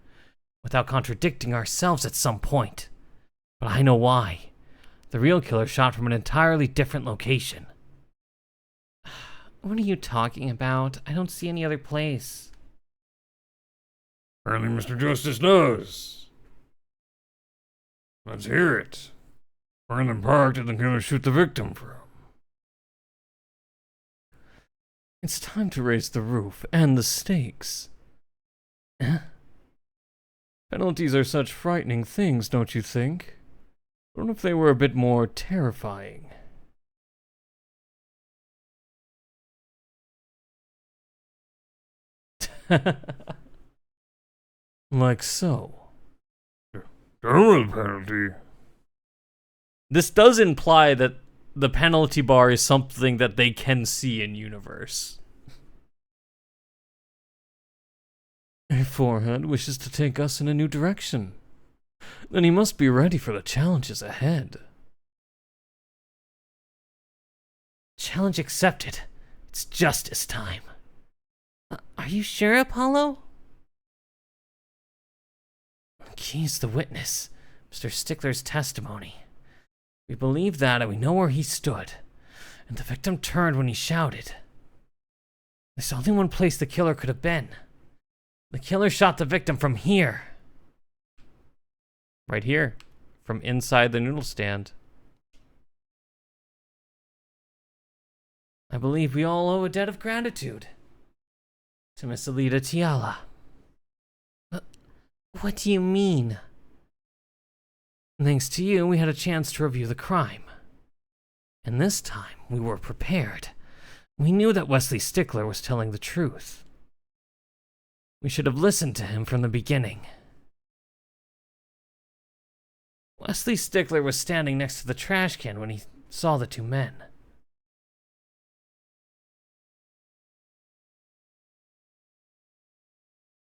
without contradicting ourselves at some point. But I know why. The real killer shot from an entirely different location. What are you talking about? I don't see any other place. Apparently Mr. Justice knows. Let's hear it. Where in the park did the killer shoot the victim from? It's time to raise the roof and the stakes. Penalties are such frightening things, don't you think? What if they were a bit more terrifying? Like so. Double penalty. This does imply that the penalty bar is something that they can see in universe. A forehead wishes to take us in a new direction. Then he must be ready for the challenges ahead. Challenge accepted. It's justice time. Are you sure, Apollo? He's the witness. Mr. Stickler's testimony. We believe that and we know where he stood. And the victim turned when he shouted. There's only one place the killer could have been. The killer shot the victim from here. Right here. From inside the noodle stand. I believe we all owe a debt of gratitude to Miss Alita Tiala. What do you mean? Thanks to you, we had a chance to review the crime. And this time, we were prepared. We knew that Wesley Stickler was telling the truth. We should have listened to him from the beginning. Wesley Stickler was standing next to the trash can when he saw the two men.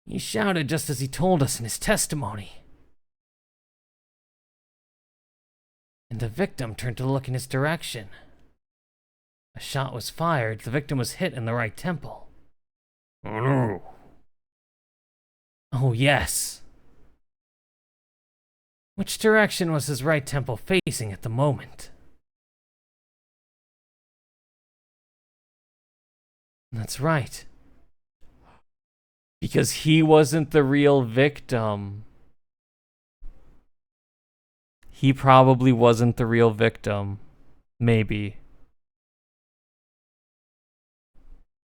He shouted just as he told us in his testimony. And the victim turned to look in his direction. A shot was fired. The victim was hit in the right temple. Oh no. Oh yes. Which direction was his right temple facing at the moment? That's right. Because he wasn't the real victim. He probably wasn't the real victim. Maybe.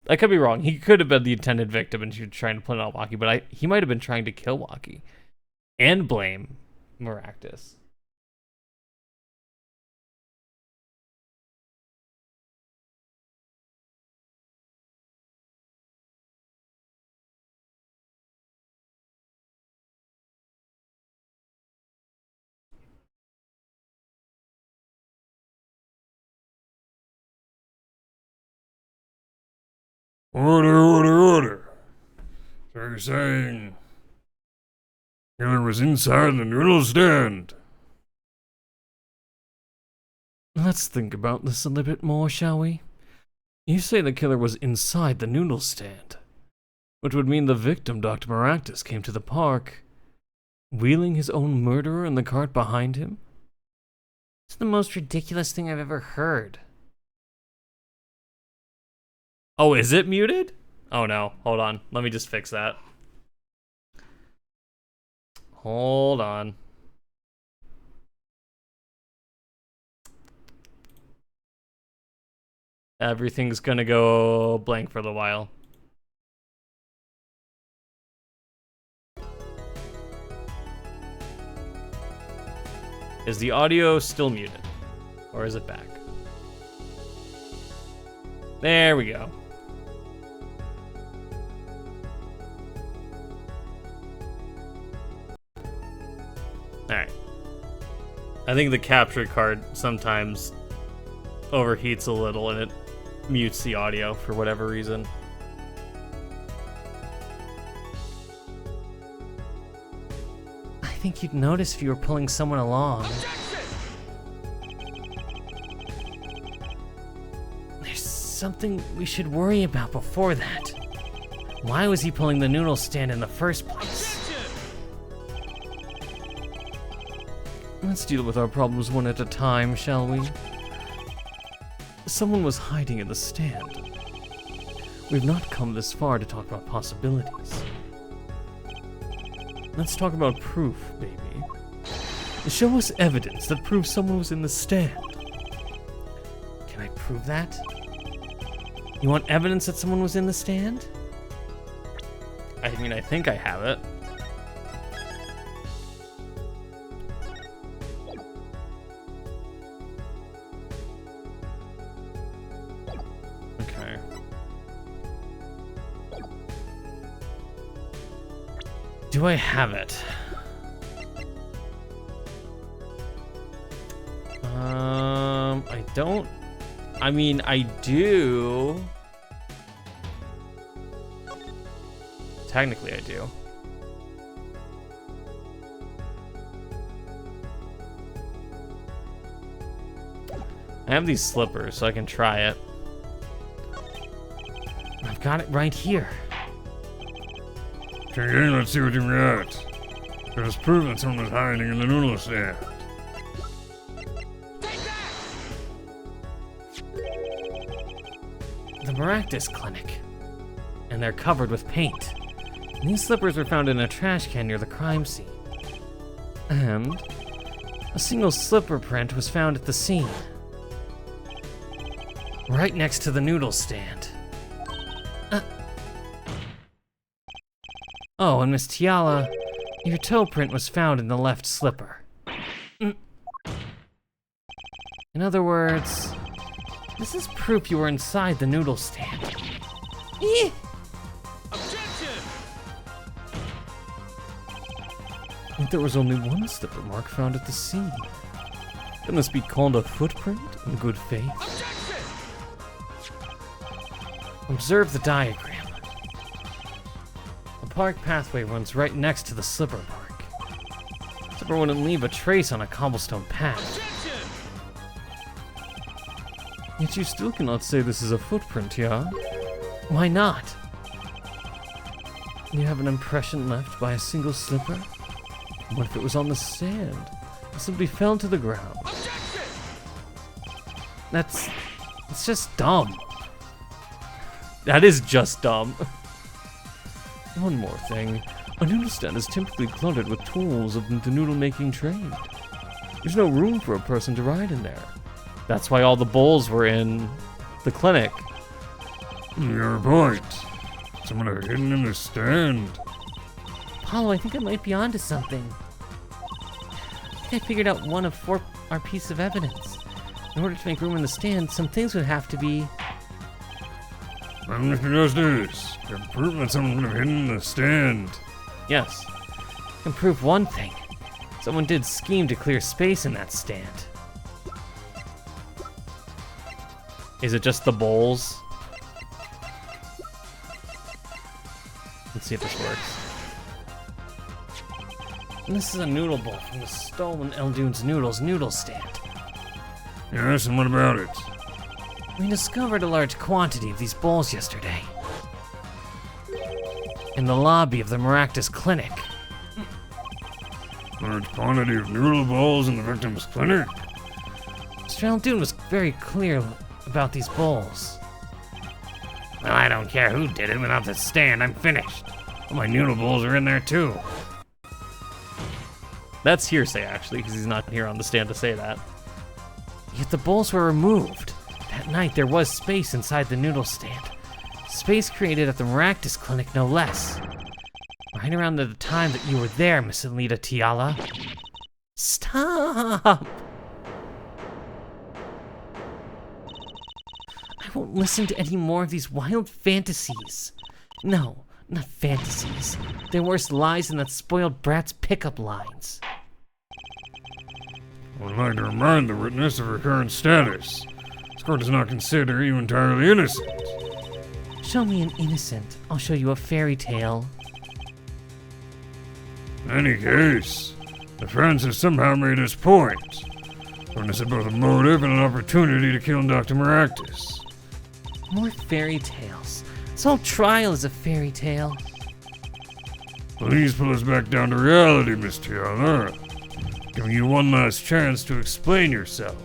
I could be wrong. He could have been the intended victim and she was trying to put it on Waki, but he might have been trying to kill Waki. And blame Meraktis. Order. So you're saying Killer was inside the noodle stand. Let's think about this a little bit more, shall we? You say the killer was inside the noodle stand, which would mean the victim, Dr. Meraktis, came to the park, wheeling his own murderer in the cart behind him? It's the most ridiculous thing I've ever heard. Oh, is it muted? Oh no, hold on. Let me just fix that. Hold on. Everything's gonna go blank for a while. Is the audio still muted? Or is it back? There we go. Alright. I think the capture card sometimes overheats a little and it mutes the audio for whatever reason. I think you'd notice if you were pulling someone along. There's something we should worry about before that. Why was he pulling the noodle stand in the first place? Let's deal with our problems one at a time, shall we? Someone was hiding in the stand. We've not come this far to talk about possibilities. Let's talk about proof, baby. Show us evidence that proves someone was in the stand. Can I prove that? You want evidence that someone was in the stand? I mean, I think I have it. Okay. Do I have it? I don't. I mean, I do. Technically, I do. I have these slippers, so I can try it. I've got it right here. Okay, let's see what you got. There's proof that someone was hiding in the noodle stand. The Meraktis clinic. And they're covered with paint. These slippers were found in a trash can near the crime scene. And a single slipper print was found at the scene. Right next to the noodle stand. Oh, and Miss Tiala, your toe print was found in the left slipper. In other words, this is proof you were inside the noodle stand. Objection! But there was only one slipper mark found at the scene. Can this be called a footprint in good faith? Objection! Observe the diagram. The park pathway runs right next to the slipper mark. The slipper wouldn't leave a trace on a cobblestone path. Objection! Yet you still cannot say this is a footprint, yeah? Why not? You have an impression left by a single slipper? What if it was on the sand? It simply fell to the ground. It's just dumb. That is just dumb. One more thing. A noodle stand is typically cluttered with tools of the noodle making trade. There's no room for a person to ride in there. That's why all the bowls were in the clinic. Your point. Someone had hidden in the stand. Paulo, I think I might be onto something. I think I figured out one of our pieces of evidence. In order to make room in the stand, some things would have to be... And if it does this, you're proof that someone would have hidden in the stand. Yes. I can prove one thing. Someone did scheme to clear space in that stand. Is it just the bowls? Let's see if this works. And this is a noodle bowl from the stolen Eldune's Noodles noodle stand. Yes, and what about it? We discovered a large quantity of these bowls yesterday. In the lobby of the Meraktis clinic. Large quantity of noodle balls in the victim's clinic? Mr. Eldune was very clear about these bowls. Well, I don't care who did it. Without the stand, I'm finished. All my noodle bowls are in there too. That's hearsay, actually, because he's not here on the stand to say that. Yet the bowls were removed. That night there was space inside the noodle stand. Space created at the Meraktis clinic, no less. Right around the time that you were there, Miss Alita Tiala. Stop! I won't listen to any more of these wild fantasies. No, not fantasies. They're worse lies than that spoiled brat's pickup lines. I would like to remind the witness of her current status. This court does not consider you entirely innocent. Show me an innocent. I'll show you a fairy tale. In any case, the friends have somehow made his point. Witness had both a motive and an opportunity to kill Dr. Meraktis. More fairy tales. This whole trial is a fairy tale. Please pull us back down to reality, Miss Tiala. Giving you one last chance to explain yourself.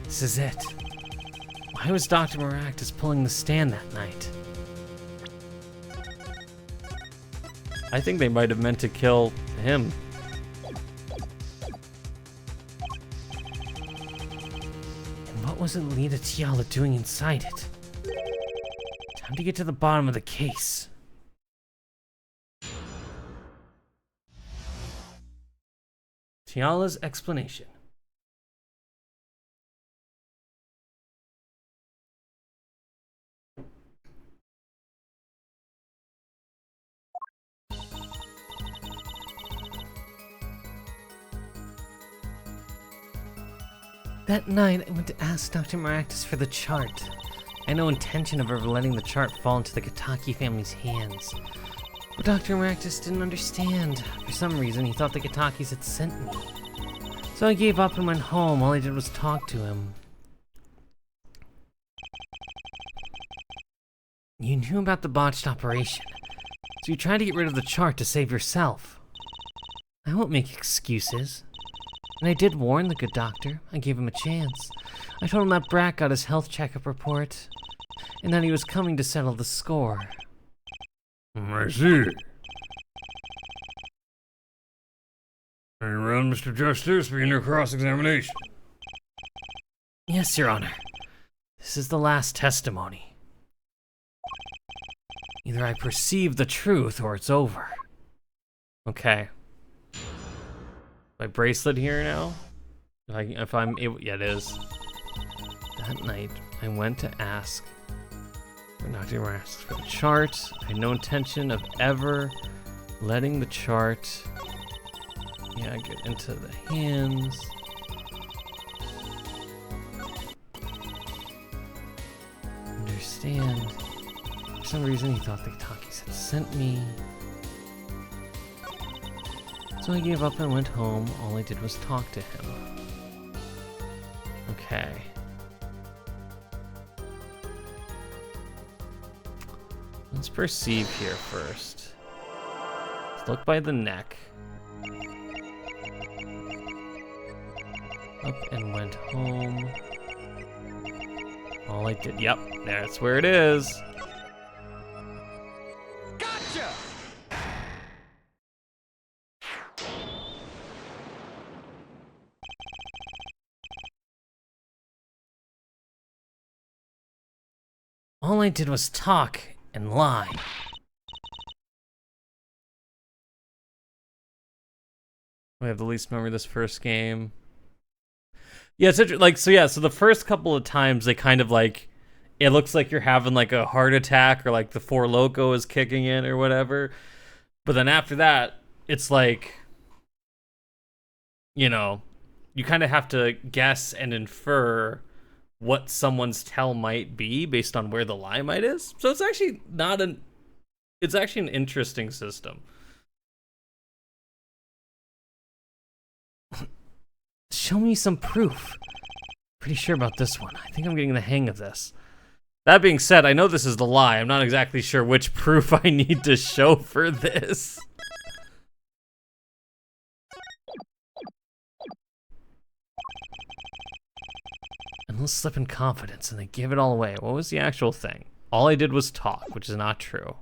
This is it. Why was Dr. Meraktis pulling the stand that night? I think they might have meant to kill him. And what was Alita Tiala doing inside it? Time to get to the bottom of the case. Tiala's explanation. That night, I went to ask Dr. Meraktis for the chart. I had no intention of ever letting the chart fall into the Kataki family's hands. But Dr. Meraktis didn't understand. For some reason, he thought the Katakis had sent me. So I gave up and went home. All I did was talk to him. You knew about the botched operation, so you tried to get rid of the chart to save yourself. I won't make excuses. And I did warn the good doctor. I gave him a chance. I told him that brat got his health checkup report, and that he was coming to settle the score. I see. Very well, Mr. Justice, begin your cross-examination. Yes, Your Honor. This is the last testimony. Either I perceive the truth or it's over. Okay. My bracelet here now? If I'm able, yeah, it is. That night, I went to ask for Dr. Meraktis for the chart. I had no intention of ever letting the chart, get into the hands. Understand. For some reason, he thought the Katakis had sent me. So I gave up and went home. All I did was talk to him. Okay. Let's perceive here first. Let's look by the neck. Up and went home. All I did, yep, that's where it is. Gotcha! All I did was talk and lie. I have the least memory of this first game. Yeah, it's like, so the first couple of times they kind of like, it looks like you're having like a heart attack or like the Four Loko is kicking in or whatever. But then after that, it's like, you kind of have to guess and infer what someone's tell might be based on where the lie might is. So it's actually not an it's actually an interesting system. Show me some proof. Pretty sure about this one. I think I'm getting the hang of this. That being said, I know this is the lie. I'm not exactly sure which proof I need to show for this. And let's slip in confidence and they give it all away. What was the actual thing? All I did was talk, which is not true.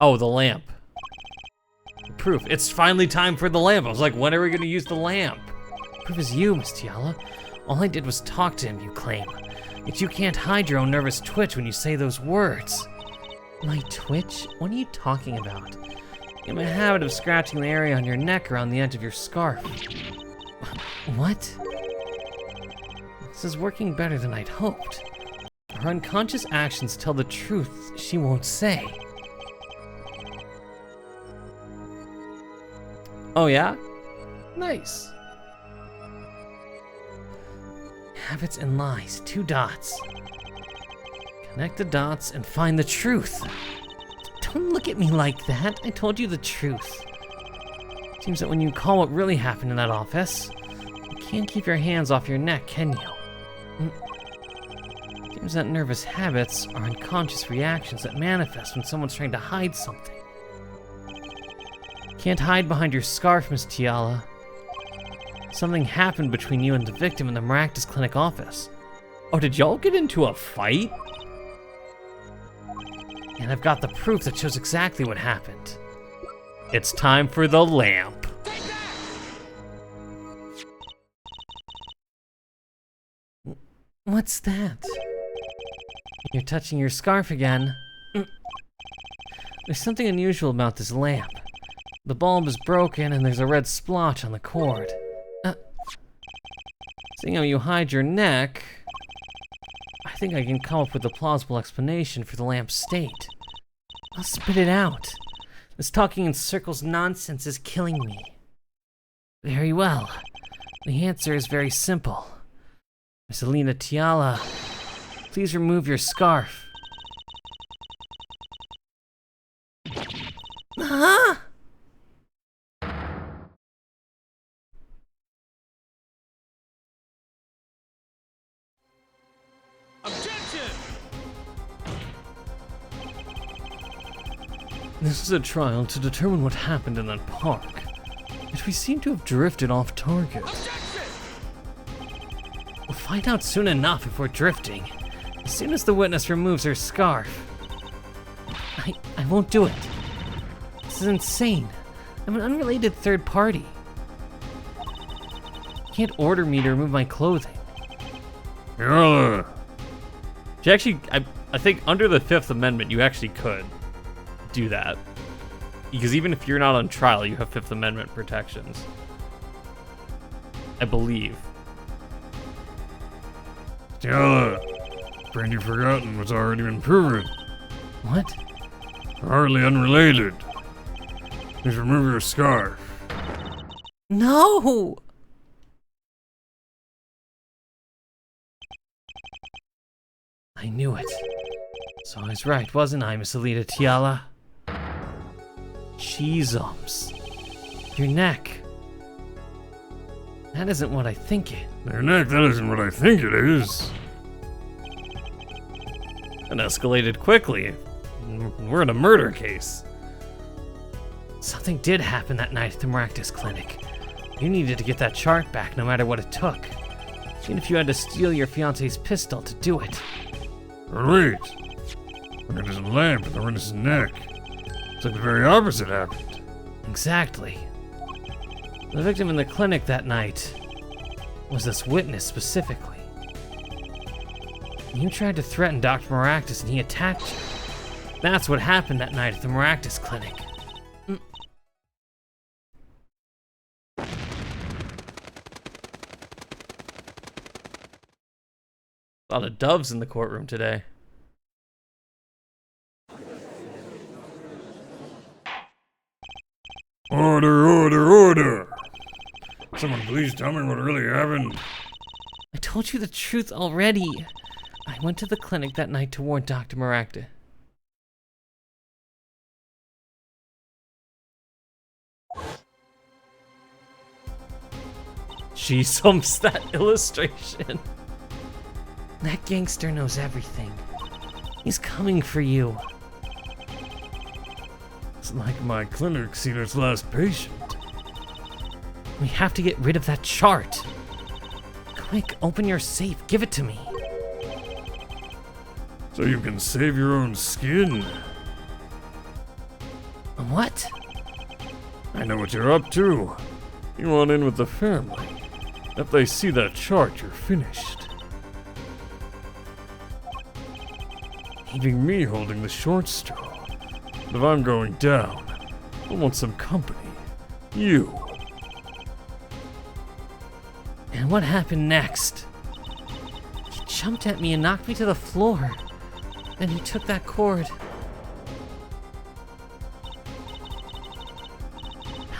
Oh, the lamp. Proof. It's finally time for the lamp. I was like, when are we going to use the lamp? Proof is you, Miss Tiala. All I did was talk to him, you claim. Yet you can't hide your own nervous twitch when you say those words. My twitch? What are you talking about? I'm in a habit of scratching the area on your neck around the edge of your scarf. What? This is working better than I'd hoped. Her unconscious actions tell the truth she won't say. Oh yeah? Nice. Habits and lies, 2 dots. Connect the dots and find the truth. Don't look at me like that. I told you the truth. Seems that when you call what really happened in that office, you can't keep your hands off your neck, can you? Seems that nervous habits are unconscious reactions that manifest when someone's trying to hide something. Can't hide behind your scarf, Miss Tiala. Something happened between you and the victim in the Meraktis clinic office. Oh, did y'all get into a fight? And I've got the proof that shows exactly what happened. It's time for the lamp. What's that? You're touching your scarf again. There's something unusual about this lamp. The bulb is broken and there's a red splotch on the cord. Seeing how you hide your neck, I think I can come up with a plausible explanation for the lamp's state. I'll spit it out. This talking in circles nonsense is killing me. Very well. The answer is very simple. Miss Alita Tiala, please remove your scarf. Huh? This is a trial to determine what happened in that park. Yet we seem to have drifted off target. We'll find out soon enough if we're drifting. As soon as the witness removes her scarf. I won't do it. This is insane. I'm an unrelated third party. You can't order me to remove my clothing. Tiala! She actually, I think under the 5th Amendment, you actually could do that. Because even if you're not on trial, you have 5th Amendment protections. I believe. Tiala! Afraid you've forgotten what's already been proven. What? Hardly unrelated. Please remove your scarf. No! I knew it. So I was right, wasn't I, Miss Alita Tiala? Cheesums. Your neck. That isn't what I think it. Your neck, that isn't what I think it is. It escalated quickly. We're in a murder case. Something did happen that night at the Meraktis clinic. You needed to get that chart back no matter what it took. Even if you had to steal your fiance's pistol to do it. But wait. Look at his lamp and the witness's neck. It's like the very opposite happened. Exactly. The victim in the clinic that night was this witness specifically. You tried to threaten Dr. Meraktis and he attacked you. That's what happened that night at the Meraktis clinic. A lot of doves in the courtroom today. Order, order, order! Someone please tell me what really happened. I told you the truth already. I went to the clinic that night to warn Dr. Meraktis. She sumps that illustration. That gangster knows everything. He's coming for you. It's like my clinic's seen its last patient. We have to get rid of that chart. Quick, open your safe. Give it to me. So you can save your own skin. What? I know what you're up to. You want in with the family. If they see that chart, you're finished. Leaving me holding the short straw. But if I'm going down, I want some company. You. And what happened next? He jumped at me and knocked me to the floor. Then he took that cord.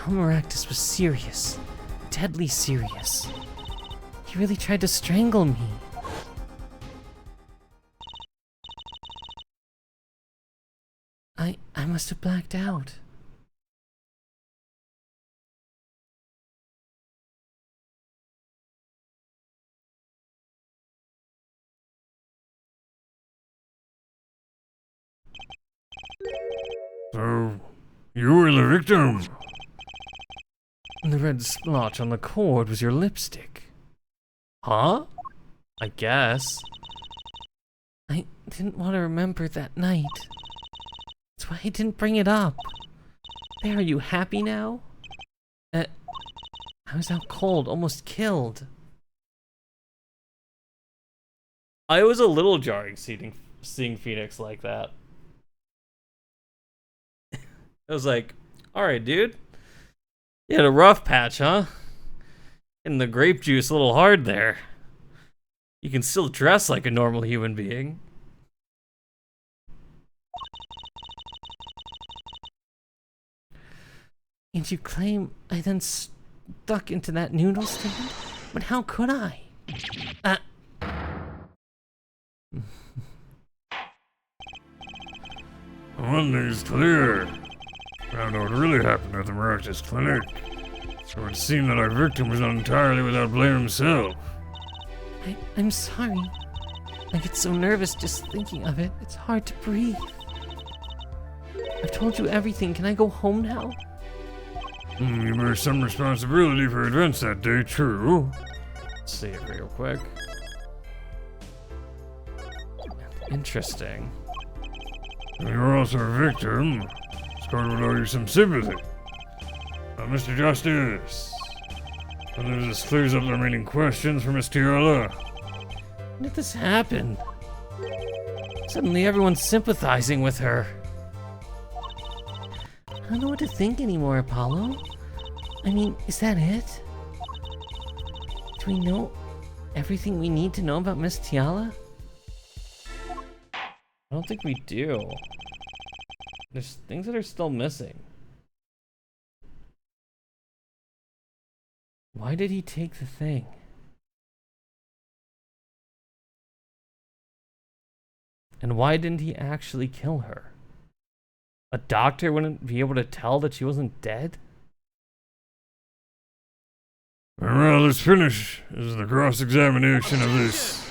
Meraktis was serious. Deadly serious. He really tried to strangle me. I must have blacked out. So, you were the victim. The red splotch on the cord was your lipstick. Huh? I guess. I didn't want to remember that night. That's why I didn't bring it up. There, are you happy now? I was out cold, almost killed. I was a little jarring seeing Phoenix like that. I was like, alright, dude. You had a rough patch, huh? And the grape juice a little hard there. You can still dress like a normal human being. And you claim I then stuck into that noodle stand? But how could I? One thing's clear. I know what really happened at the Meraktis clinic. It would seem that our victim was not entirely without blame himself. I'm sorry. I get so nervous just thinking of it. It's hard to breathe. I've told you everything. Can I go home now? You bear some responsibility for events that day, true. Let's see it real quick. Interesting. You're also a victim. This court would owe you some sympathy. Mr. Justice, this clears up the remaining questions for Miss Tiala. When did this happen? Suddenly everyone's sympathizing with her. I don't know what to think anymore, Apollo. I mean, is that it? Do we know everything we need to know about Miss Tiala? I don't think we do. There's things that are still missing. Why did he take the thing? And why didn't he actually kill her? A doctor wouldn't be able to tell that she wasn't dead? Well, let's finish. This is the cross-examination of this.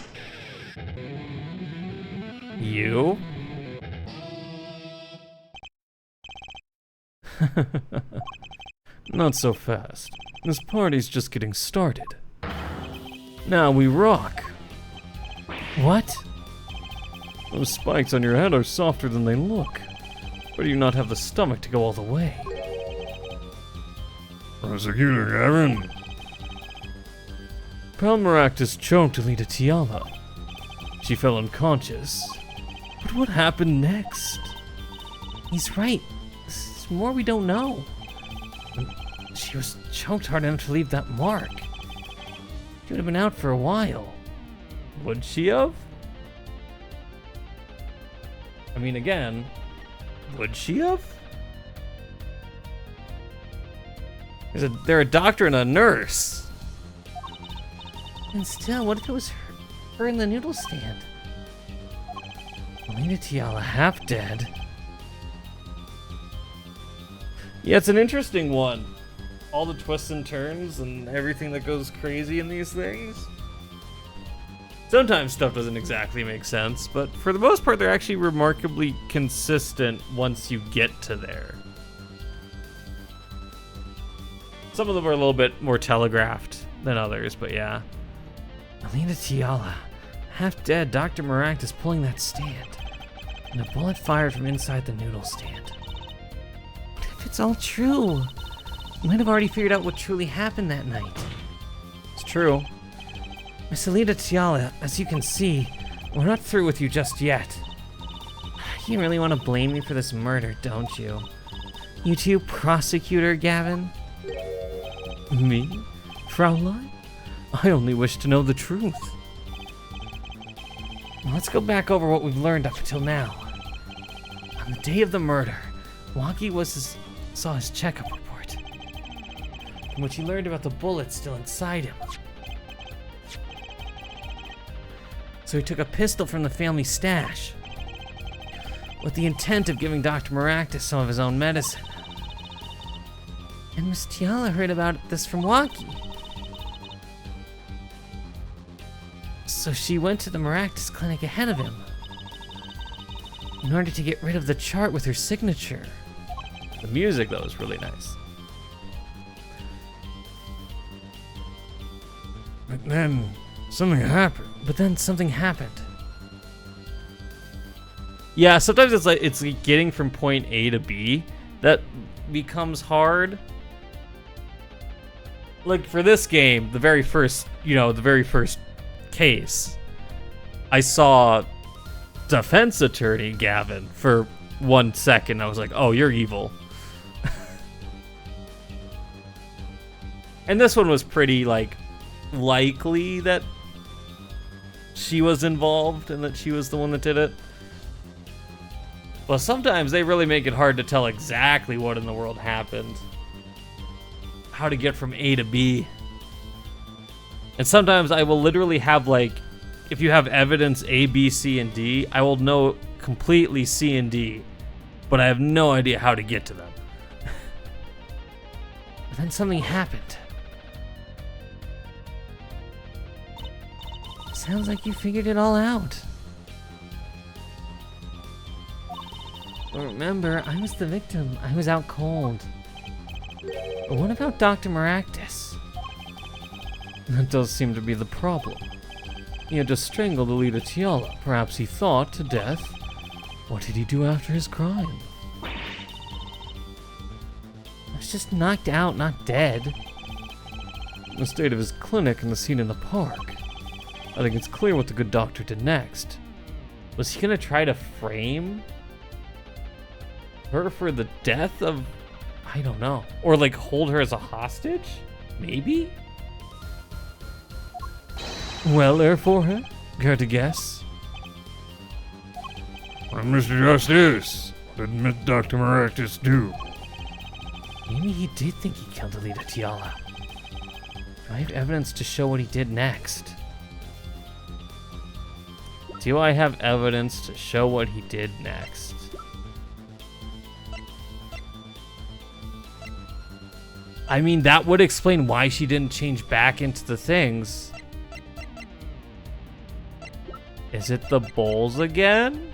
You? Not so fast. This party's just getting started. Now we rock. What? Those spikes on your head are softer than they look. But do you not have the stomach to go all the way? Prosecutor Gavin. Meraktis choked Alita Tiala. She fell unconscious. But what happened next? He's right. There's more we don't know. She was choked hard enough to leave that mark. She would have been out for a while. Would she have? I mean, again, would she have? They're a doctor and a nurse. And still, what if it was her in the noodle stand? Alita Tiala, half dead. Yeah, it's an interesting one. All the twists and turns and everything that goes crazy in these things. Sometimes stuff doesn't exactly make sense, but for the most part, they're actually remarkably consistent once you get to there. Some of them are a little bit more telegraphed than others, but yeah. Alita Tiala, half dead, Dr. Meraktis pulling that stand. And a bullet fired from inside the noodle stand. What if it's all true? We might have already figured out what truly happened that night. It's true. Miss Alita Tiala, as you can see, we're not through with you just yet. You really want to blame me for this murder, don't you? You too, Prosecutor Gavin? Me? Fraulein? I only wish to know the truth. Well, let's go back over what we've learned up until now. On the day of the murder, Wonky saw his checkup report, from which he learned about the bullet still inside him. So he took a pistol from the family stash, with the intent of giving Dr. Meraktis some of his own medicine. And Miss Tiala heard about this from Wonky. So she went to the Meraktis clinic ahead of him, in order to get rid of the chart with her signature. The music, though, is really nice. But then something happened. Yeah, sometimes it's like getting from point A to B that becomes hard. Like for this game, the very first case, I saw defense attorney Gavin for 1 second. I was like, oh, you're evil. And this one was pretty likely that she was involved and that she was the one that did it. But sometimes they really make it hard to tell exactly what in the world happened. How to get from A to B. And sometimes I will literally have if you have evidence A, B, C, and D, I will know completely C and D, but I have no idea how to get to them. But then something happened. Sounds like you figured it all out. But remember, I was the victim. I was out cold. But what about Dr. Meraktis? That does seem to be the problem. He had just strangled Alita Tiala. Perhaps he thought to death. What did he do after his crime? I was just knocked out, not dead. The state of his clinic and the scene in the park. I think it's clear what the good doctor did next. Was he gonna try to frame her for the death of... I don't know. Or hold her as a hostage? Maybe? Well, A4, care to guess? I'm Mr. Justice. What did Dr. Meraktis do? Maybe he did think he killed Alita Tiala. Do I have evidence to show what he did next? Do I have evidence to show what he did next? I mean, that would explain why she didn't change back into the things. Is it the bowls again?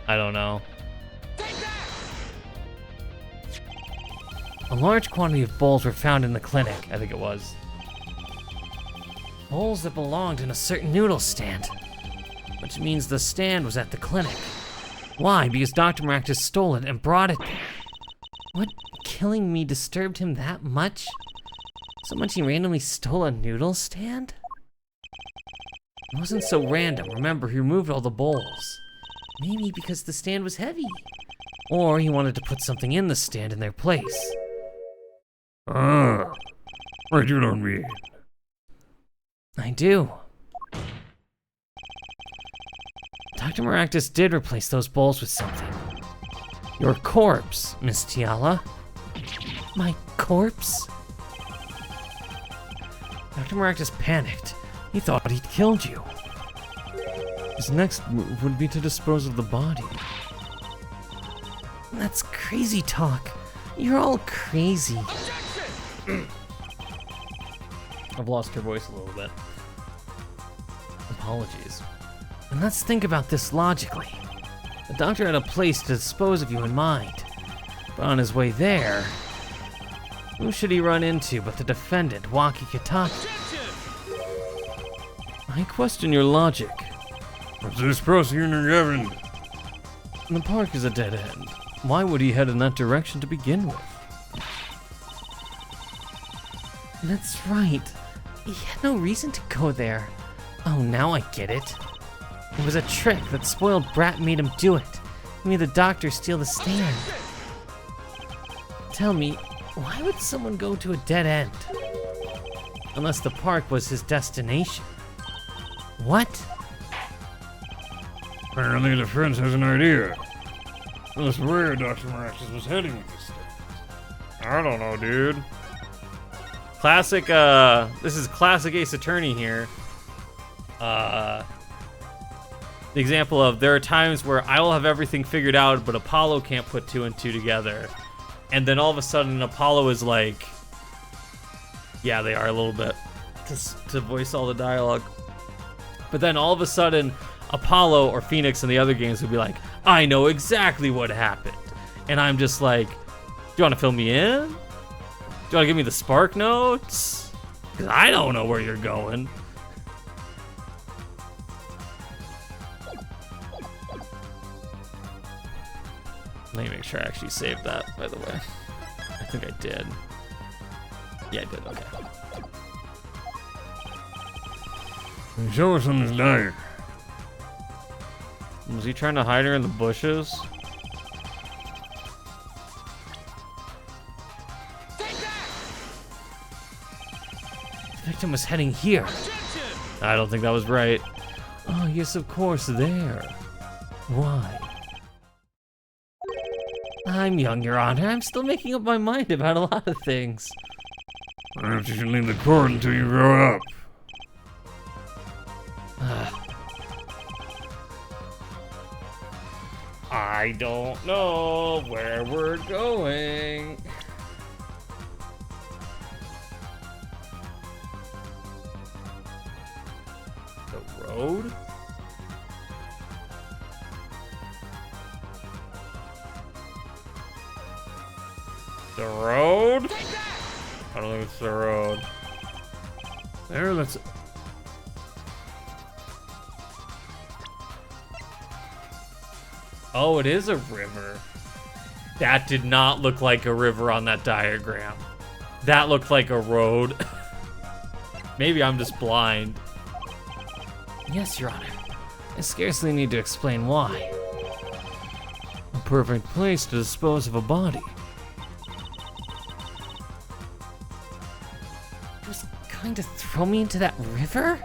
I don't know. A large quantity of bowls were found in the clinic. I think it was. Bowls that belonged in a certain noodle stand. Which means the stand was at the clinic. Why? Because Dr. Meraktis stole it and brought it there. What? Killing me disturbed him that much? So much he randomly stole a noodle stand? It wasn't so random. Remember, he removed all the bowls. Maybe because the stand was heavy. Or he wanted to put something in the stand in their place. Ah, what you don't mean? I do. Dr. Meraktis did replace those bowls with something. Your corpse, Miss Tiala. My corpse? Dr. Meraktis panicked. He thought he'd killed you. His next move would be to dispose of the body. That's crazy talk. You're all crazy. I've lost her voice a little bit. Apologies. And let's think about this logically. The doctor had a place to dispose of you in mind. But on his way there, who should he run into but the defendant, Waki Kitaki? I question your logic. What's this prosecutor Gavin? The park is a dead end. Why would he head in that direction to begin with? That's right. He had no reason to go there. Oh, now I get it. It was a trick that spoiled Brat made him do it. He made the doctor steal the stand. Tell me, why would someone go to a dead end? Unless the park was his destination. What? Apparently the Prince has an idea. That's where Dr. Meraktis was heading with this stuff. I don't know, dude. Classic, this is classic Ace Attorney here. The example of there are times where I will have everything figured out, but Apollo can't put 2 and 2 together. And then all of a sudden Apollo is like, yeah, they are a little bit, to voice all the dialogue. But then all of a sudden, Apollo or Phoenix in the other games would be like, I know exactly what happened. And I'm just like, do you want to fill me in? Do you want to give me the spark notes? Because I don't know where you're going. Let me make sure I actually saved that, by the way. I think I did. Yeah, I did, okay. Show us on this diary. Was he trying to hide her in the bushes? The victim was heading here. I don't think that was right. Oh, yes, of course, there. Why? I'm young, Your Honor. I'm still making up my mind about a lot of things. Perhaps you should leave the court until you grow up. I don't know where we're going. The road? The road? I don't think it's the road. There, let's... Oh, it is a river. That did not look like a river on that diagram. That looked like a road. Maybe I'm just blind. Yes, Your Honor. I scarcely need to explain why. A perfect place to dispose of a body. He was going to throw me into that river?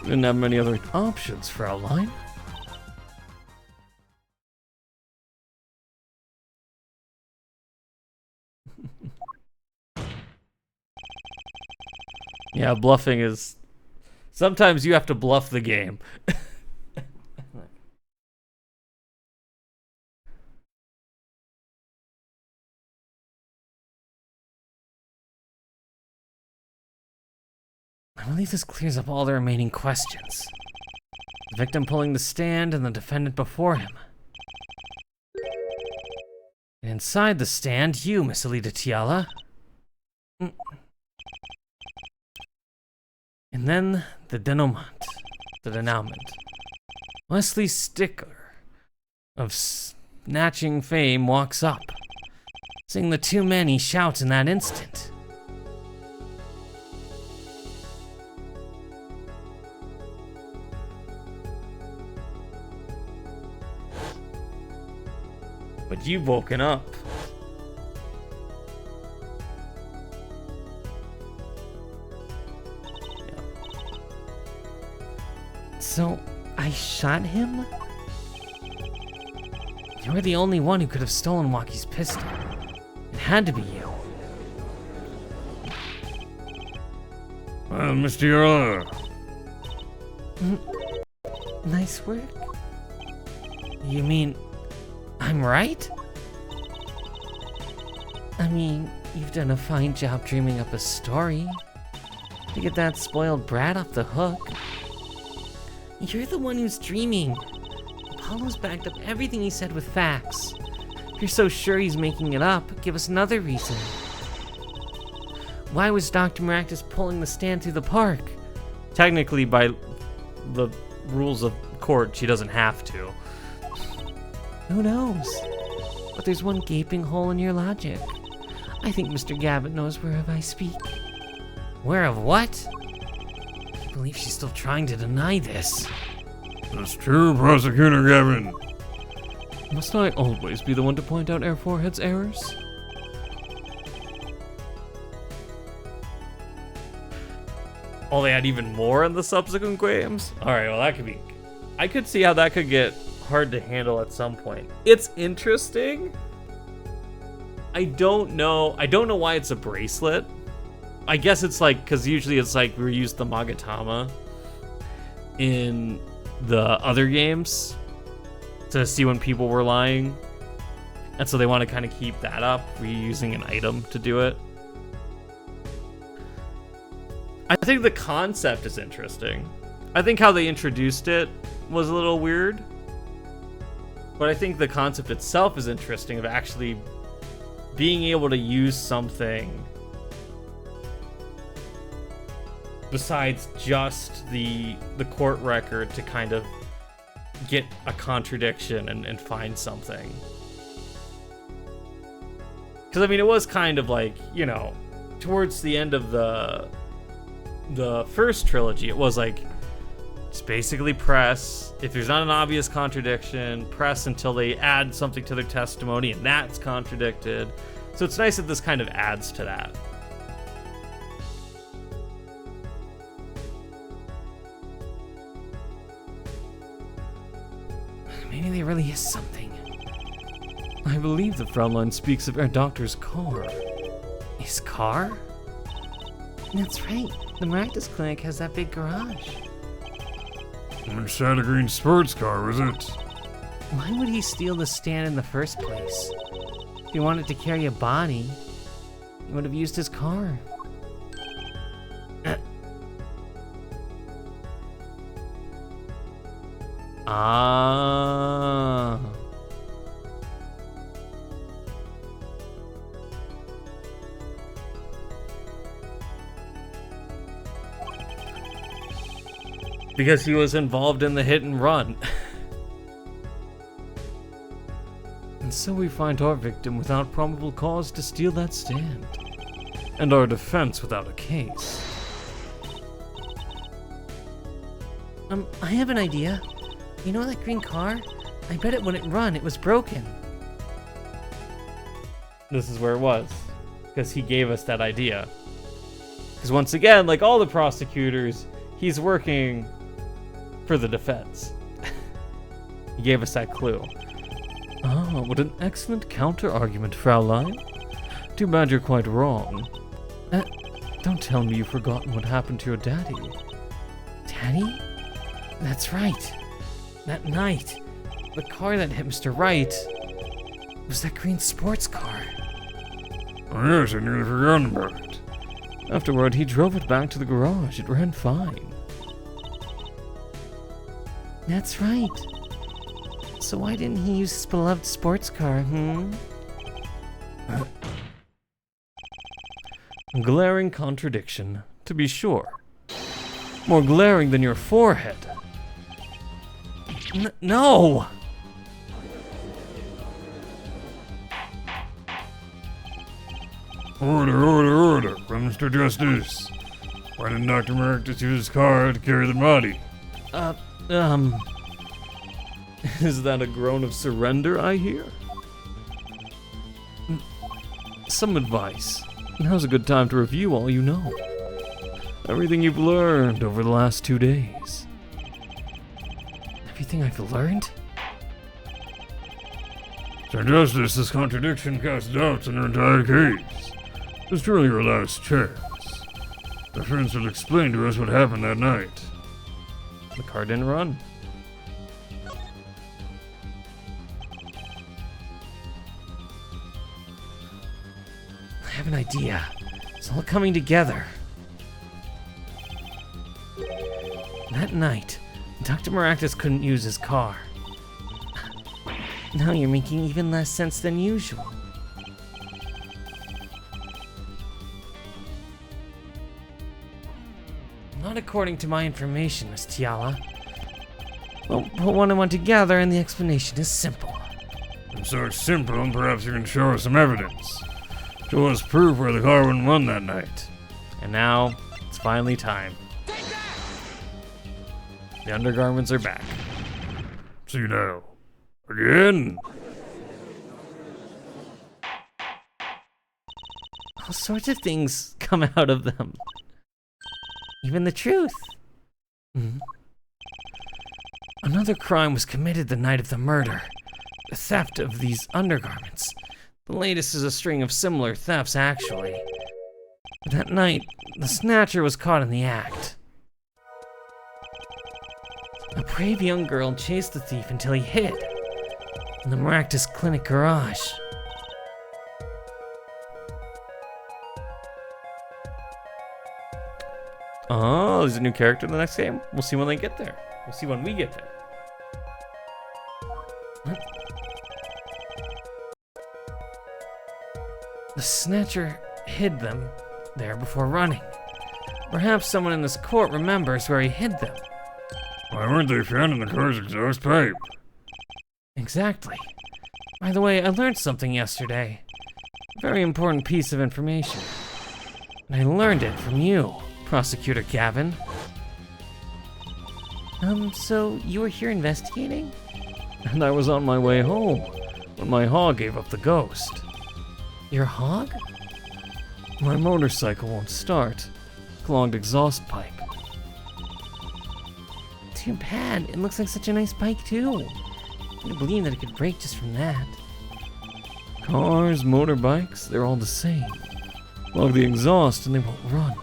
Didn't have many other options, Fraulein. Yeah, bluffing is... Sometimes you have to bluff the game. I believe this clears up all the remaining questions. The victim pulling the stand and the defendant before him. And inside the stand, you, Miss Alita Tiala. And then the denouement. Wesley Stickler of snatching fame walks up. Seeing the two men, he shouts in that instant. But you've woken up. So, I shot him? You were the only one who could have stolen Waki's pistol. It had to be you. Well, Miss Tiala, Nice work. You mean I'm right? I mean, you've done a fine job dreaming up a story to get that spoiled brat off the hook. You're the one who's dreaming. Apollo's backed up everything he said with facts. If you're so sure he's making it up, give us another reason. Why was Dr. Meraktis pulling the stand through the park? Technically, by the rules of court, she doesn't have to. Who knows? But there's one gaping hole in your logic. I think Mr. Gavitt knows whereof I speak. Where of what? I believe she's still trying to deny this. that's true, Prosecutor Gavin. Must I always be the one to point out Air 4 Head's errors? Oh, they had even more in the subsequent games? Alright, well that could be... I could see how that could get hard to handle at some point. It's interesting. I don't know why it's a bracelet. I guess it's like, because usually it's like we use the Magatama in the other games to see when people were lying. And so they want to kind of keep that up, reusing an item to do it. I think the concept is interesting. I think how they introduced it was a little weird. But I think the concept itself is interesting of actually being able to use something besides just the court record to kind of get a contradiction and find something. Because, I mean, it was kind of like, you know, towards the end of the first trilogy, it was like, just basically press. If there's not an obvious contradiction, press until they add something to their testimony, and that's contradicted. So it's nice that this kind of adds to that. Maybe there really is something. I believe the Fraulein speaks of her doctor's car. His car? That's right. The Meraktis clinic has that big garage. Which side of green sports car was it? Why would he steal the stand in the first place? If he wanted to carry a body, he would have used his car. Ah. Because he was involved in the hit and run. And so we find our victim without probable cause to steal that stand. And our defense without a case. I have an idea. You know that green car? I bet it wouldn't run, it was broken. This is where it was. Because he gave us that idea. Because once again, like all the prosecutors, he's working for the defense. He gave us that clue. Ah, what an excellent counter-argument, Fraulein. Too bad you're quite wrong. Don't tell me you've forgotten what happened to your daddy. Daddy? That's right. That night, the car that hit Mr. Wright was that green sports car. Oh yes, I nearly forgotten about it. Afterward, he drove it back to the garage. It ran fine. That's right. So why didn't he use his beloved sports car, Glaring contradiction, to be sure. More glaring than your forehead. No! Order, from Mr. Justice. Why didn't Dr. Meraktis use his car to carry the body? Is that a groan of surrender I hear? Some advice. Now's a good time to review all you know. Everything you've learned over the last 2 days. Everything I've learned? Sir Justice, this contradiction casts doubts on your entire case. It's truly your last chance. Our friends will explain to us what happened that night. The car didn't run. I have an idea. It's all coming together. That night, Dr. Meraktis couldn't use his car. Now you're making even less sense than usual. Not according to my information, Miss Tiala. Well, put one and one together and the explanation is simple. And so it's simple, and perhaps you can show us some evidence. Show us proof where the car wouldn't run that night. And now, it's finally time. The undergarments are back. See now. Again? All sorts of things come out of them. Even the truth. Another crime was committed the night of the murder. The theft of these undergarments. The latest is a string of similar thefts, actually. But that night, the snatcher was caught in the act. A brave young girl chased the thief until he hid in the Meraktis clinic garage. Oh, there's a new character in the next game? We'll see when they get there. We'll see when we get there. The snatcher hid them there before running. Perhaps someone in this court remembers where he hid them. Why weren't they found in the car's exhaust pipe? Exactly. By the way, I learned something yesterday. A very important piece of information. And I learned it from you, Prosecutor Gavin. So you were here investigating? And I was on my way home when my hog gave up the ghost. Your hog? My motorcycle won't start. Clogged exhaust pipe. Too bad. It looks like such a nice bike, too. I couldn't believe that it could break just from that. Cars, motorbikes, they're all the same. Clog the exhaust and they won't run.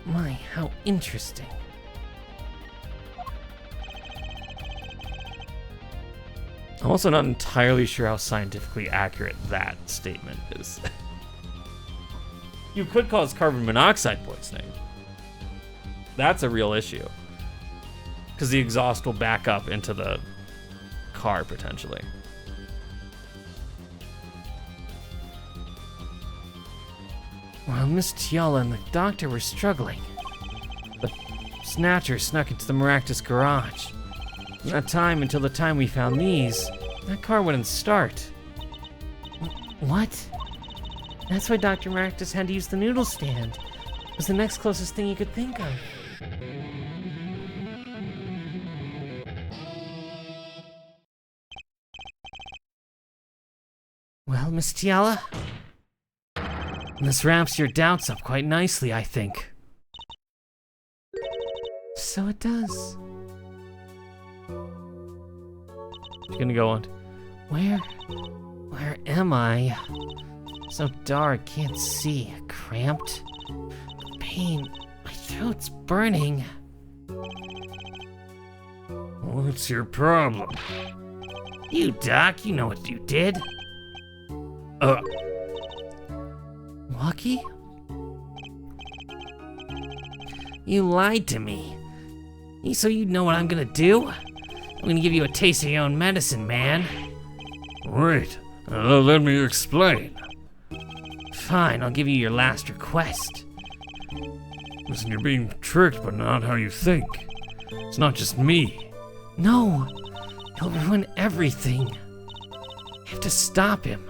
My, how interesting. I'm also not entirely sure how scientifically accurate that statement is. You could cause carbon monoxide poisoning. That's a real issue. Because the exhaust will back up into the car, potentially. While Miss Tiala and the doctor were struggling, the snatcher snuck into the Meraktis garage. From that time until the time we found these, that car wouldn't start. What? That's why Dr. Meraktis had to use the noodle stand. It was the next closest thing you could think of. Well, Miss Tiala, this wraps your doubts up quite nicely, I think. So it does. You're gonna go on. Where am I? So dark, can't see. Cramped. Pain. My throat's burning. What's your problem? You, Doc, you know what you did. Lucky? You lied to me. So you know what I'm gonna do? I'm gonna give you a taste of your own medicine, man. Wait, let me explain. Fine, I'll give you your last request. Listen, you're being tricked, but not how you think. It's not just me. No, he'll ruin everything. I have to stop him.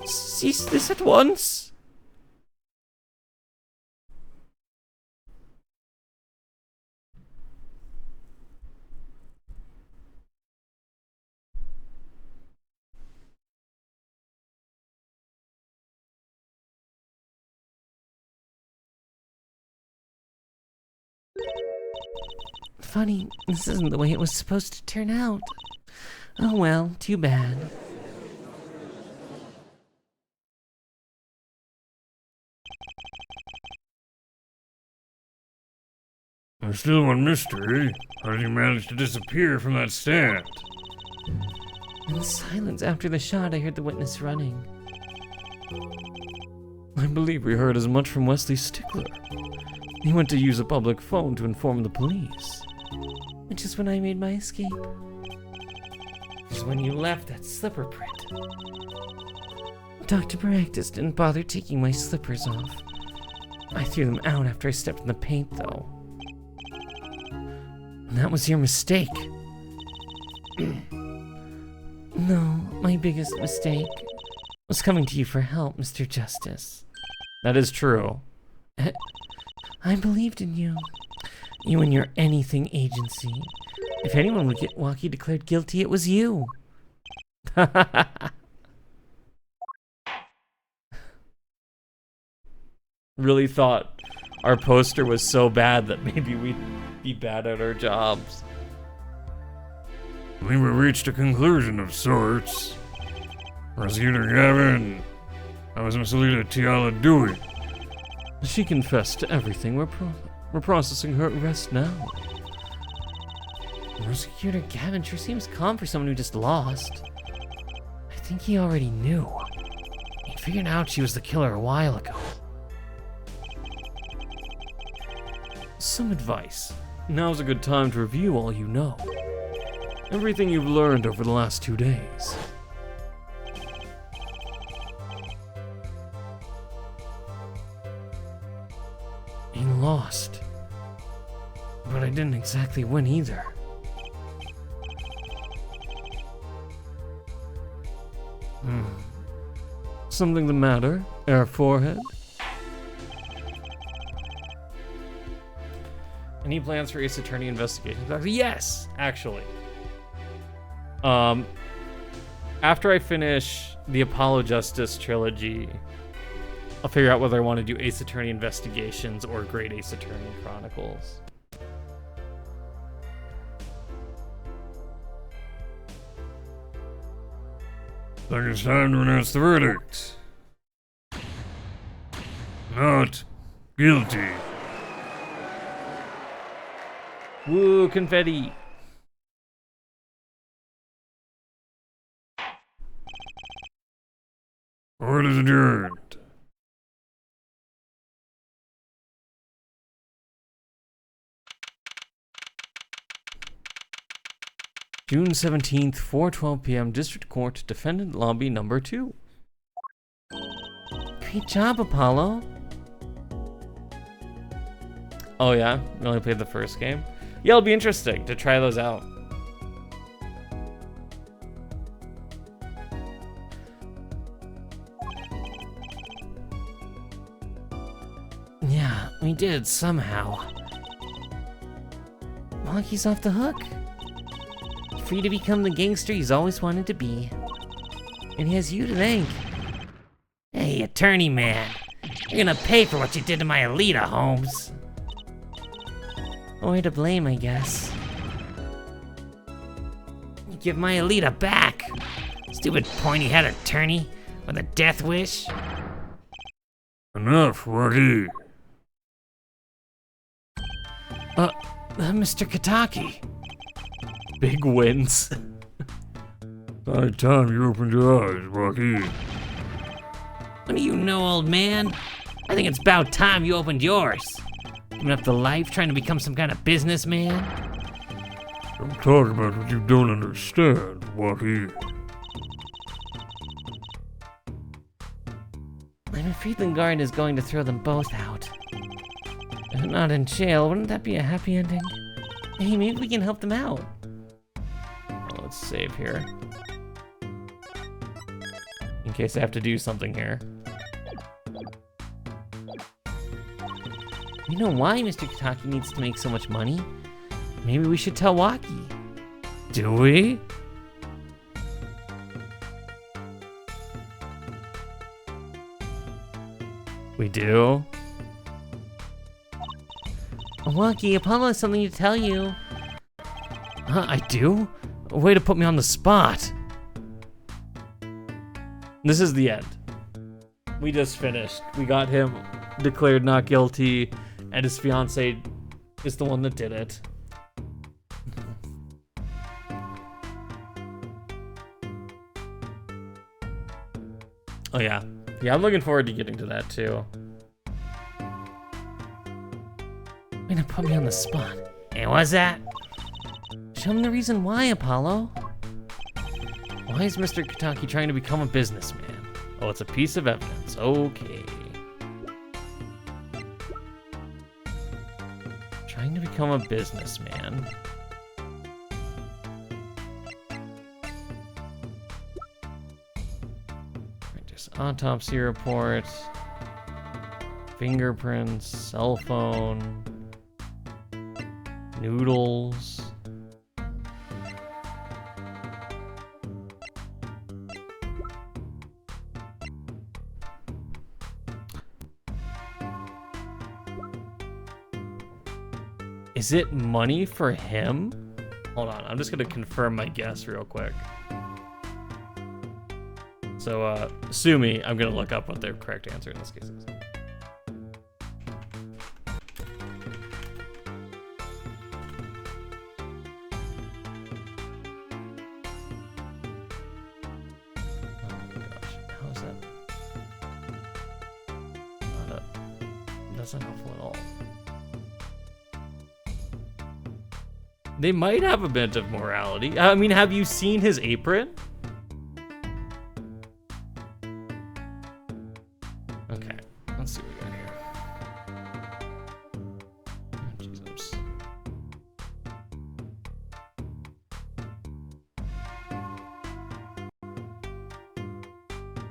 Cease this at once. Funny, this isn't the way it was supposed to turn out. Oh well, too bad. There's still one mystery. How did you manage to disappear from that stand? In the silence after the shot, I heard the witness running. I believe we heard as much from Wesley Stickler. He went to use a public phone to inform the police. Which is when I made my escape. Which is when you left that slipper print. Dr. Meraktis didn't bother taking my slippers off. I threw them out after I stepped in the paint, though. And that was your mistake. No, my biggest mistake was coming to you for help, Mr. Justice. That is true. I believed in you. You and your anything agency. If anyone would get Waki declared guilty, it was you. Really thought our poster was so bad that maybe we'd be bad at our jobs. I think we reached a conclusion of sorts. Prosecutor Gavin, how is Miss Alita Tiala doing? She confessed to everything. We're processing her arrest now. Prosecutor Gavin sure seems calm for someone who just lost. I think he already knew. He figured out she was the killer a while ago. Some advice. Now's a good time to review all you know. Everything you've learned over the last 2 days. He lost. But I didn't exactly win either. Something the matter? Air forehead? Any plans for Ace Attorney investigations? Yes, actually. After I finish the Apollo Justice trilogy, I'll figure out whether I want to do Ace Attorney Investigations or Great Ace Attorney Chronicles. I think it's time to announce the verdict. Not guilty. Woo, confetti! Court is adjourned. June 17th, 4:12 p.m. District Court, Defendant Lobby Number 2. Great job, Apollo. Oh yeah? You only played the first game? Yeah, it'll be interesting to try those out. Yeah, we did somehow. Monkey's off the hook. Free to become the gangster he's always wanted to be. And he has you to thank. Hey, attorney man. You're gonna pay for what you did to my Alita, Holmes. Or to blame, I guess. You give my Alita back. Stupid pointy-head attorney with a death wish. Enough, Waki. Mr. Kataki. Big wins. High time you opened your eyes, Waki. What do you know, old man? I think it's about time you opened yours. Giving up the life trying to become some kind of businessman? Don't talk about what you don't understand, Waki. I'm afraid the guard is going to throw them both out. If not in jail, wouldn't that be a happy ending? Hey, maybe we can help them out. Well, let's save here. In case I have to do something here. You know why Mr. Kataki needs to make so much money? Maybe we should tell Waki. Do we? We do? Waki, Apollo has something to tell you. I do? A way to put me on the spot. This is the end. We just finished. We got him declared not guilty, and his fiance is the one that did it. Oh yeah. Yeah, I'm looking forward to getting to that too. Way to put me on the spot. Hey, what's that? Show him the reason why, Apollo. Why is Mr. Kitaki trying to become a businessman? Oh, it's a piece of evidence. Okay. Trying to become a businessman. Just autopsy report. Fingerprints, cell phone. Noodles. Is it money for him? Hold on, I'm just gonna confirm my guess real quick. So, sue me, I'm gonna look up what the correct answer in this case is. That's not helpful at all. They might have a bit of morality. I mean, have you seen his apron? Okay, let's see what we got here. Oh, Jesus.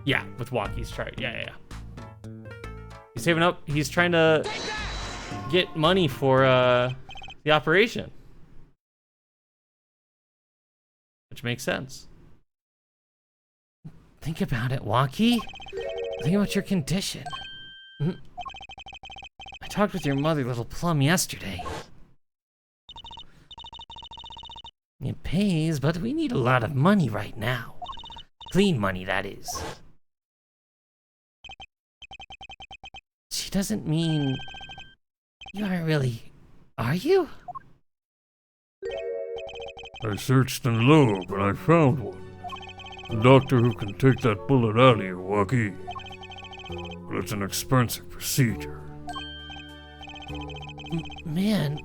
Yeah, with Walkie's try. Yeah. He's saving up. He's trying to get money for the operation. Which makes sense. Think about it, Walkie. Think about your condition. I talked with your mother, Little Plum, yesterday. It pays, but we need a lot of money right now. Clean money, that is. She doesn't mean... You aren't really... Are you? I searched and lo, but I found one. A doctor who can take that bullet out of you, Walkie. But it's an expensive procedure. Man,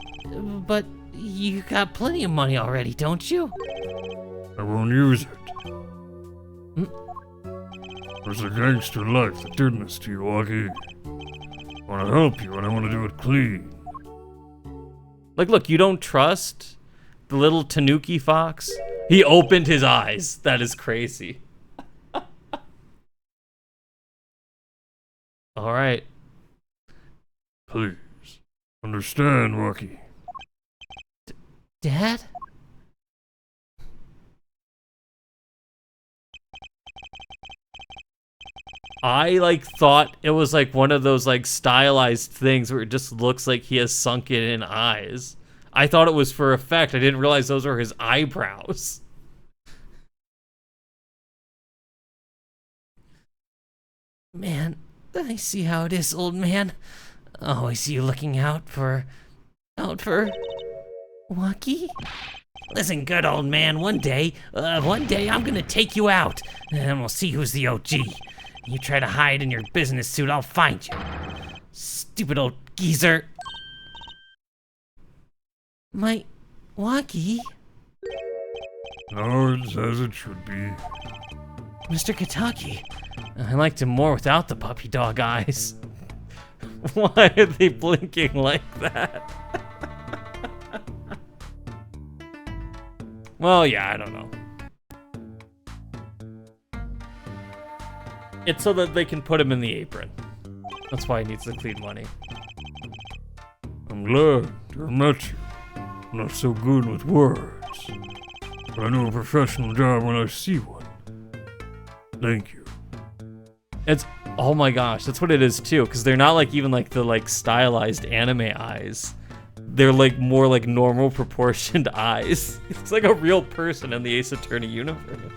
but you got plenty of money already, don't you? I won't use it. There's a gangster life that did this to you, Walkie. I want to help you, and I want to do it clean. Like, look, you don't trust the little Tanuki fox? He opened his eyes. That is crazy. All right. Please, understand, Walkie. Dad? I thought it was like one of those stylized things where it just looks like he has sunken in eyes. I thought it was for effect. I didn't realize those were his eyebrows. Man, I see how it is, old man. Always you looking out for Walkie? Listen, good old man, one day I'm gonna take you out, and we'll see who's the OG. You try to hide in your business suit, I'll find you. Stupid old geezer. My Walkie? No, it's as it should be. Mr. Kitaki. I liked him more without the puppy dog eyes. Why are they blinking like that? Well, yeah, I don't know. It's so that they can put him in the apron. That's why he needs the clean money. I'm glad to have met you. I'm not so good with words, but I know a professional job when I see one. Thank you. It's, oh my gosh, that's what it is too, because they're not even the stylized anime eyes. They're more like normal proportioned eyes. It's like a real person in the Ace Attorney universe.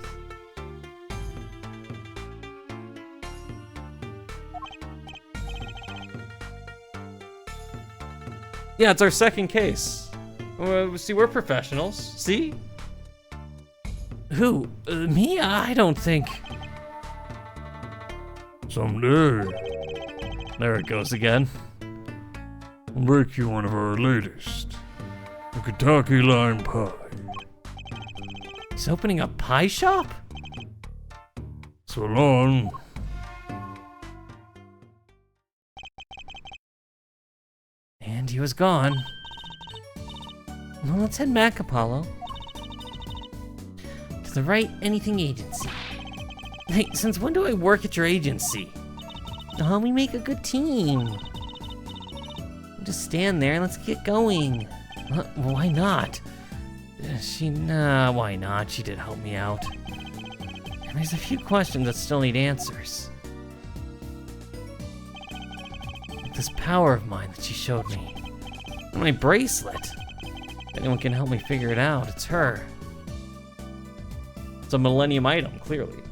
Yeah, it's our second case. See, we're professionals. See? Who? Me? I don't think. Someday, There it goes again. we'll make you one of our latest. A Kentucky lime pie. He's opening a pie shop? So long. And he was gone. Well, let's head back, Apollo. To the Right Anything Agency. Hey, since when do I work at your agency? Oh, we make a good team. Just stand there and let's get going. Why not? Why not? She did help me out. And there's a few questions that still need answers. Like this power of mine that she showed me. And my bracelet. If anyone can help me figure it out, it's her. It's a Millennium item, clearly.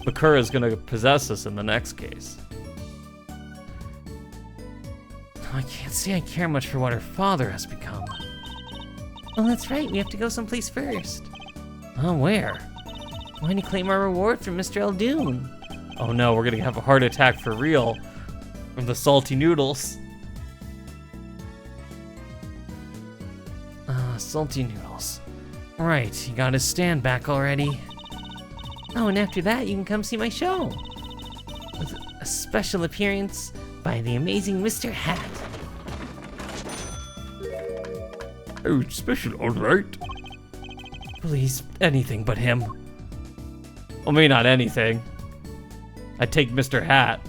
Bakura's gonna possess us in the next case. I can't say I care much for what her father has become. Oh, that's right. We have to go someplace first. Oh, where? Why didn't you claim our reward from Mr. Eldoon? Oh no, we're gonna have a heart attack for real. From the salty noodles. Salty noodles. Right, he got his stand back already. Oh, and after that, you can come see my show. With a special appearance by the amazing Mr. Hat. Oh, it's special, alright. Please, anything but him. Well, maybe not anything. I'd take Mr. Hat.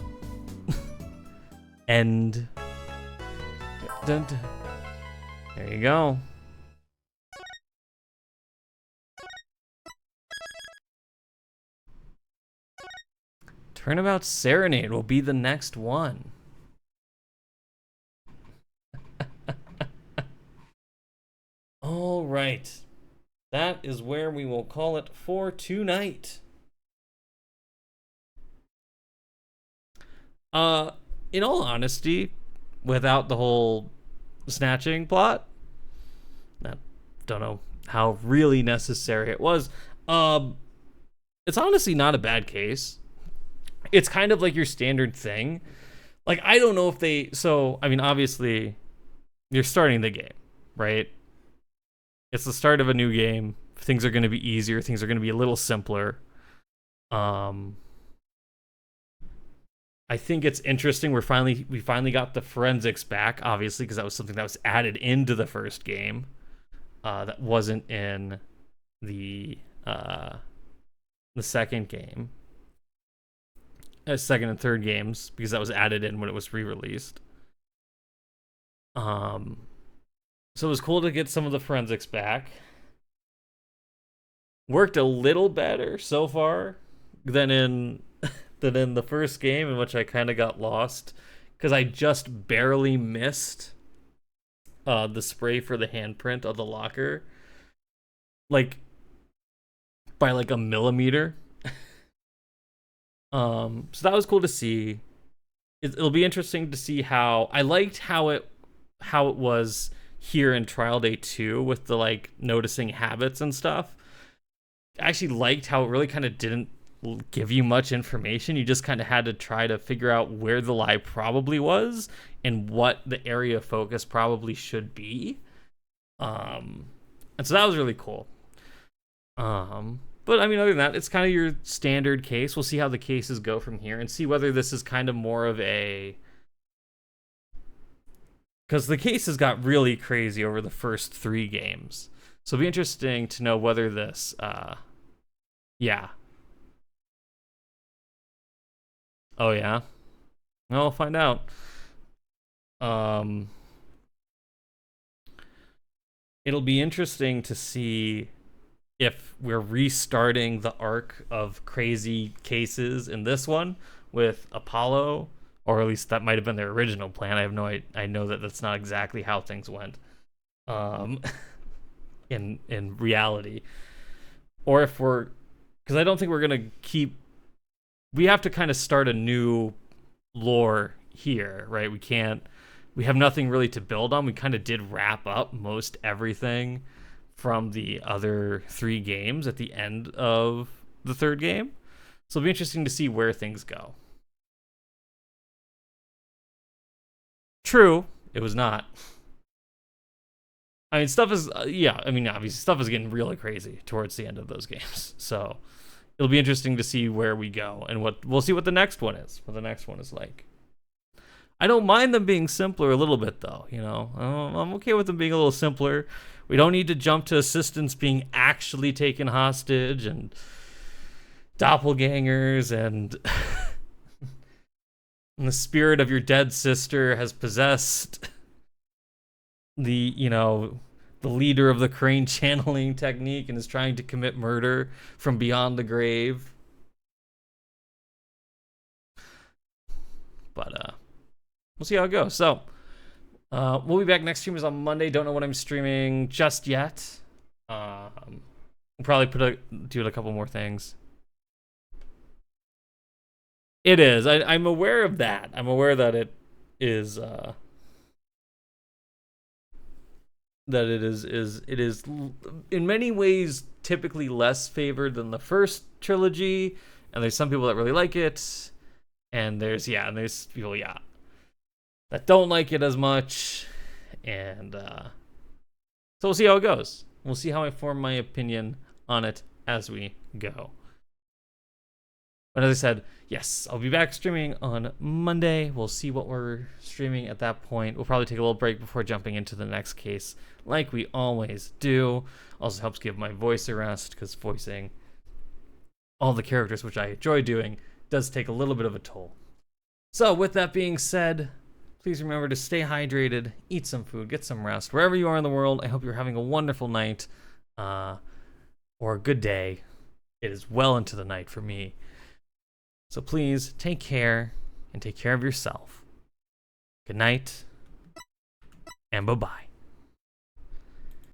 And... Dun, dun. There you go. Turnabout Serenade will be the next one. All right. That is where we will call it for tonight. In all honesty, without the whole snatching plot, I don't know how really necessary it was. It's honestly not a bad case. It's kind of like your standard thing. Like, I don't know if they... So, I mean, obviously, you're starting the game, right? It's the start of a new game. Things are going to be easier. Things are going to be a little simpler. I think it's interesting. We finally got the forensics back, obviously, because that was something that was added into the first game. That wasn't in the second game. Second and third games, because that was added in when it was re-released. So it was cool to get some of the forensics back. Worked a little better so far than in the first game, in which I kind of got lost because I just barely missed the spray for the handprint of the locker, like by like a millimeter. So that was cool to see. It'll be interesting to see how I liked how it was here in Trial Day 2 with the like noticing habits and stuff. I actually liked how it really kind of didn't give you much information. You just kind of had to try to figure out where the lie probably was and what the area of focus probably should be. And so that was really cool. But I mean, other than that, it's kind of your standard case. We'll see how the cases go from here and see whether this is kind of more of a... Because the cases got really crazy over the first 3 games. So it'll be interesting to know whether this... Yeah. Oh, yeah? Well, we'll find out. It'll be interesting to see if we're restarting the arc of crazy cases in this one with Apollo, or at least that might have been their original plan. I know that that's not exactly how things went in reality. Or if we're... Because I don't think we're going to keep... We have to kind of start a new lore here, right? We can't we have nothing really to build on. We kind of did wrap up most everything from the other 3 games at the end of the 3rd game. So it'll be interesting to see where things go. True, it was not. I mean, stuff is, obviously stuff is getting really crazy towards the end of those games. So it'll be interesting to see where we go and we'll see what the next one is, like. I don't mind them being simpler a little bit, though, you know. I'm okay with them being a little simpler. We don't need to jump to assistants being actually taken hostage and doppelgangers and the spirit of your dead sister has possessed the leader of the crane channeling technique and is trying to commit murder from beyond the grave. But we'll see how it goes. So we'll be back. Next stream is on Monday. Don't know what I'm streaming just yet. We'll probably do a couple more things. It is. I'm aware of that. I'm aware that it is it is in many ways typically less favored than the first trilogy, and there's some people that really like it, and there's people that don't like it as much, and so we'll see how it goes. We'll see how I form my opinion on it as we go. But as I said, yes, I'll be back streaming on Monday. We'll see what we're streaming at that point. We'll probably take a little break before jumping into the next case, like we always do. Also helps give my voice a rest, because voicing all the characters, which I enjoy doing, does take a little bit of a toll. So with that being said, please remember to stay hydrated, eat some food, get some rest. Wherever you are in the world, I hope you're having a wonderful night or a good day. It is well into the night for me. So please take care and take care of yourself. Good night and bye-bye.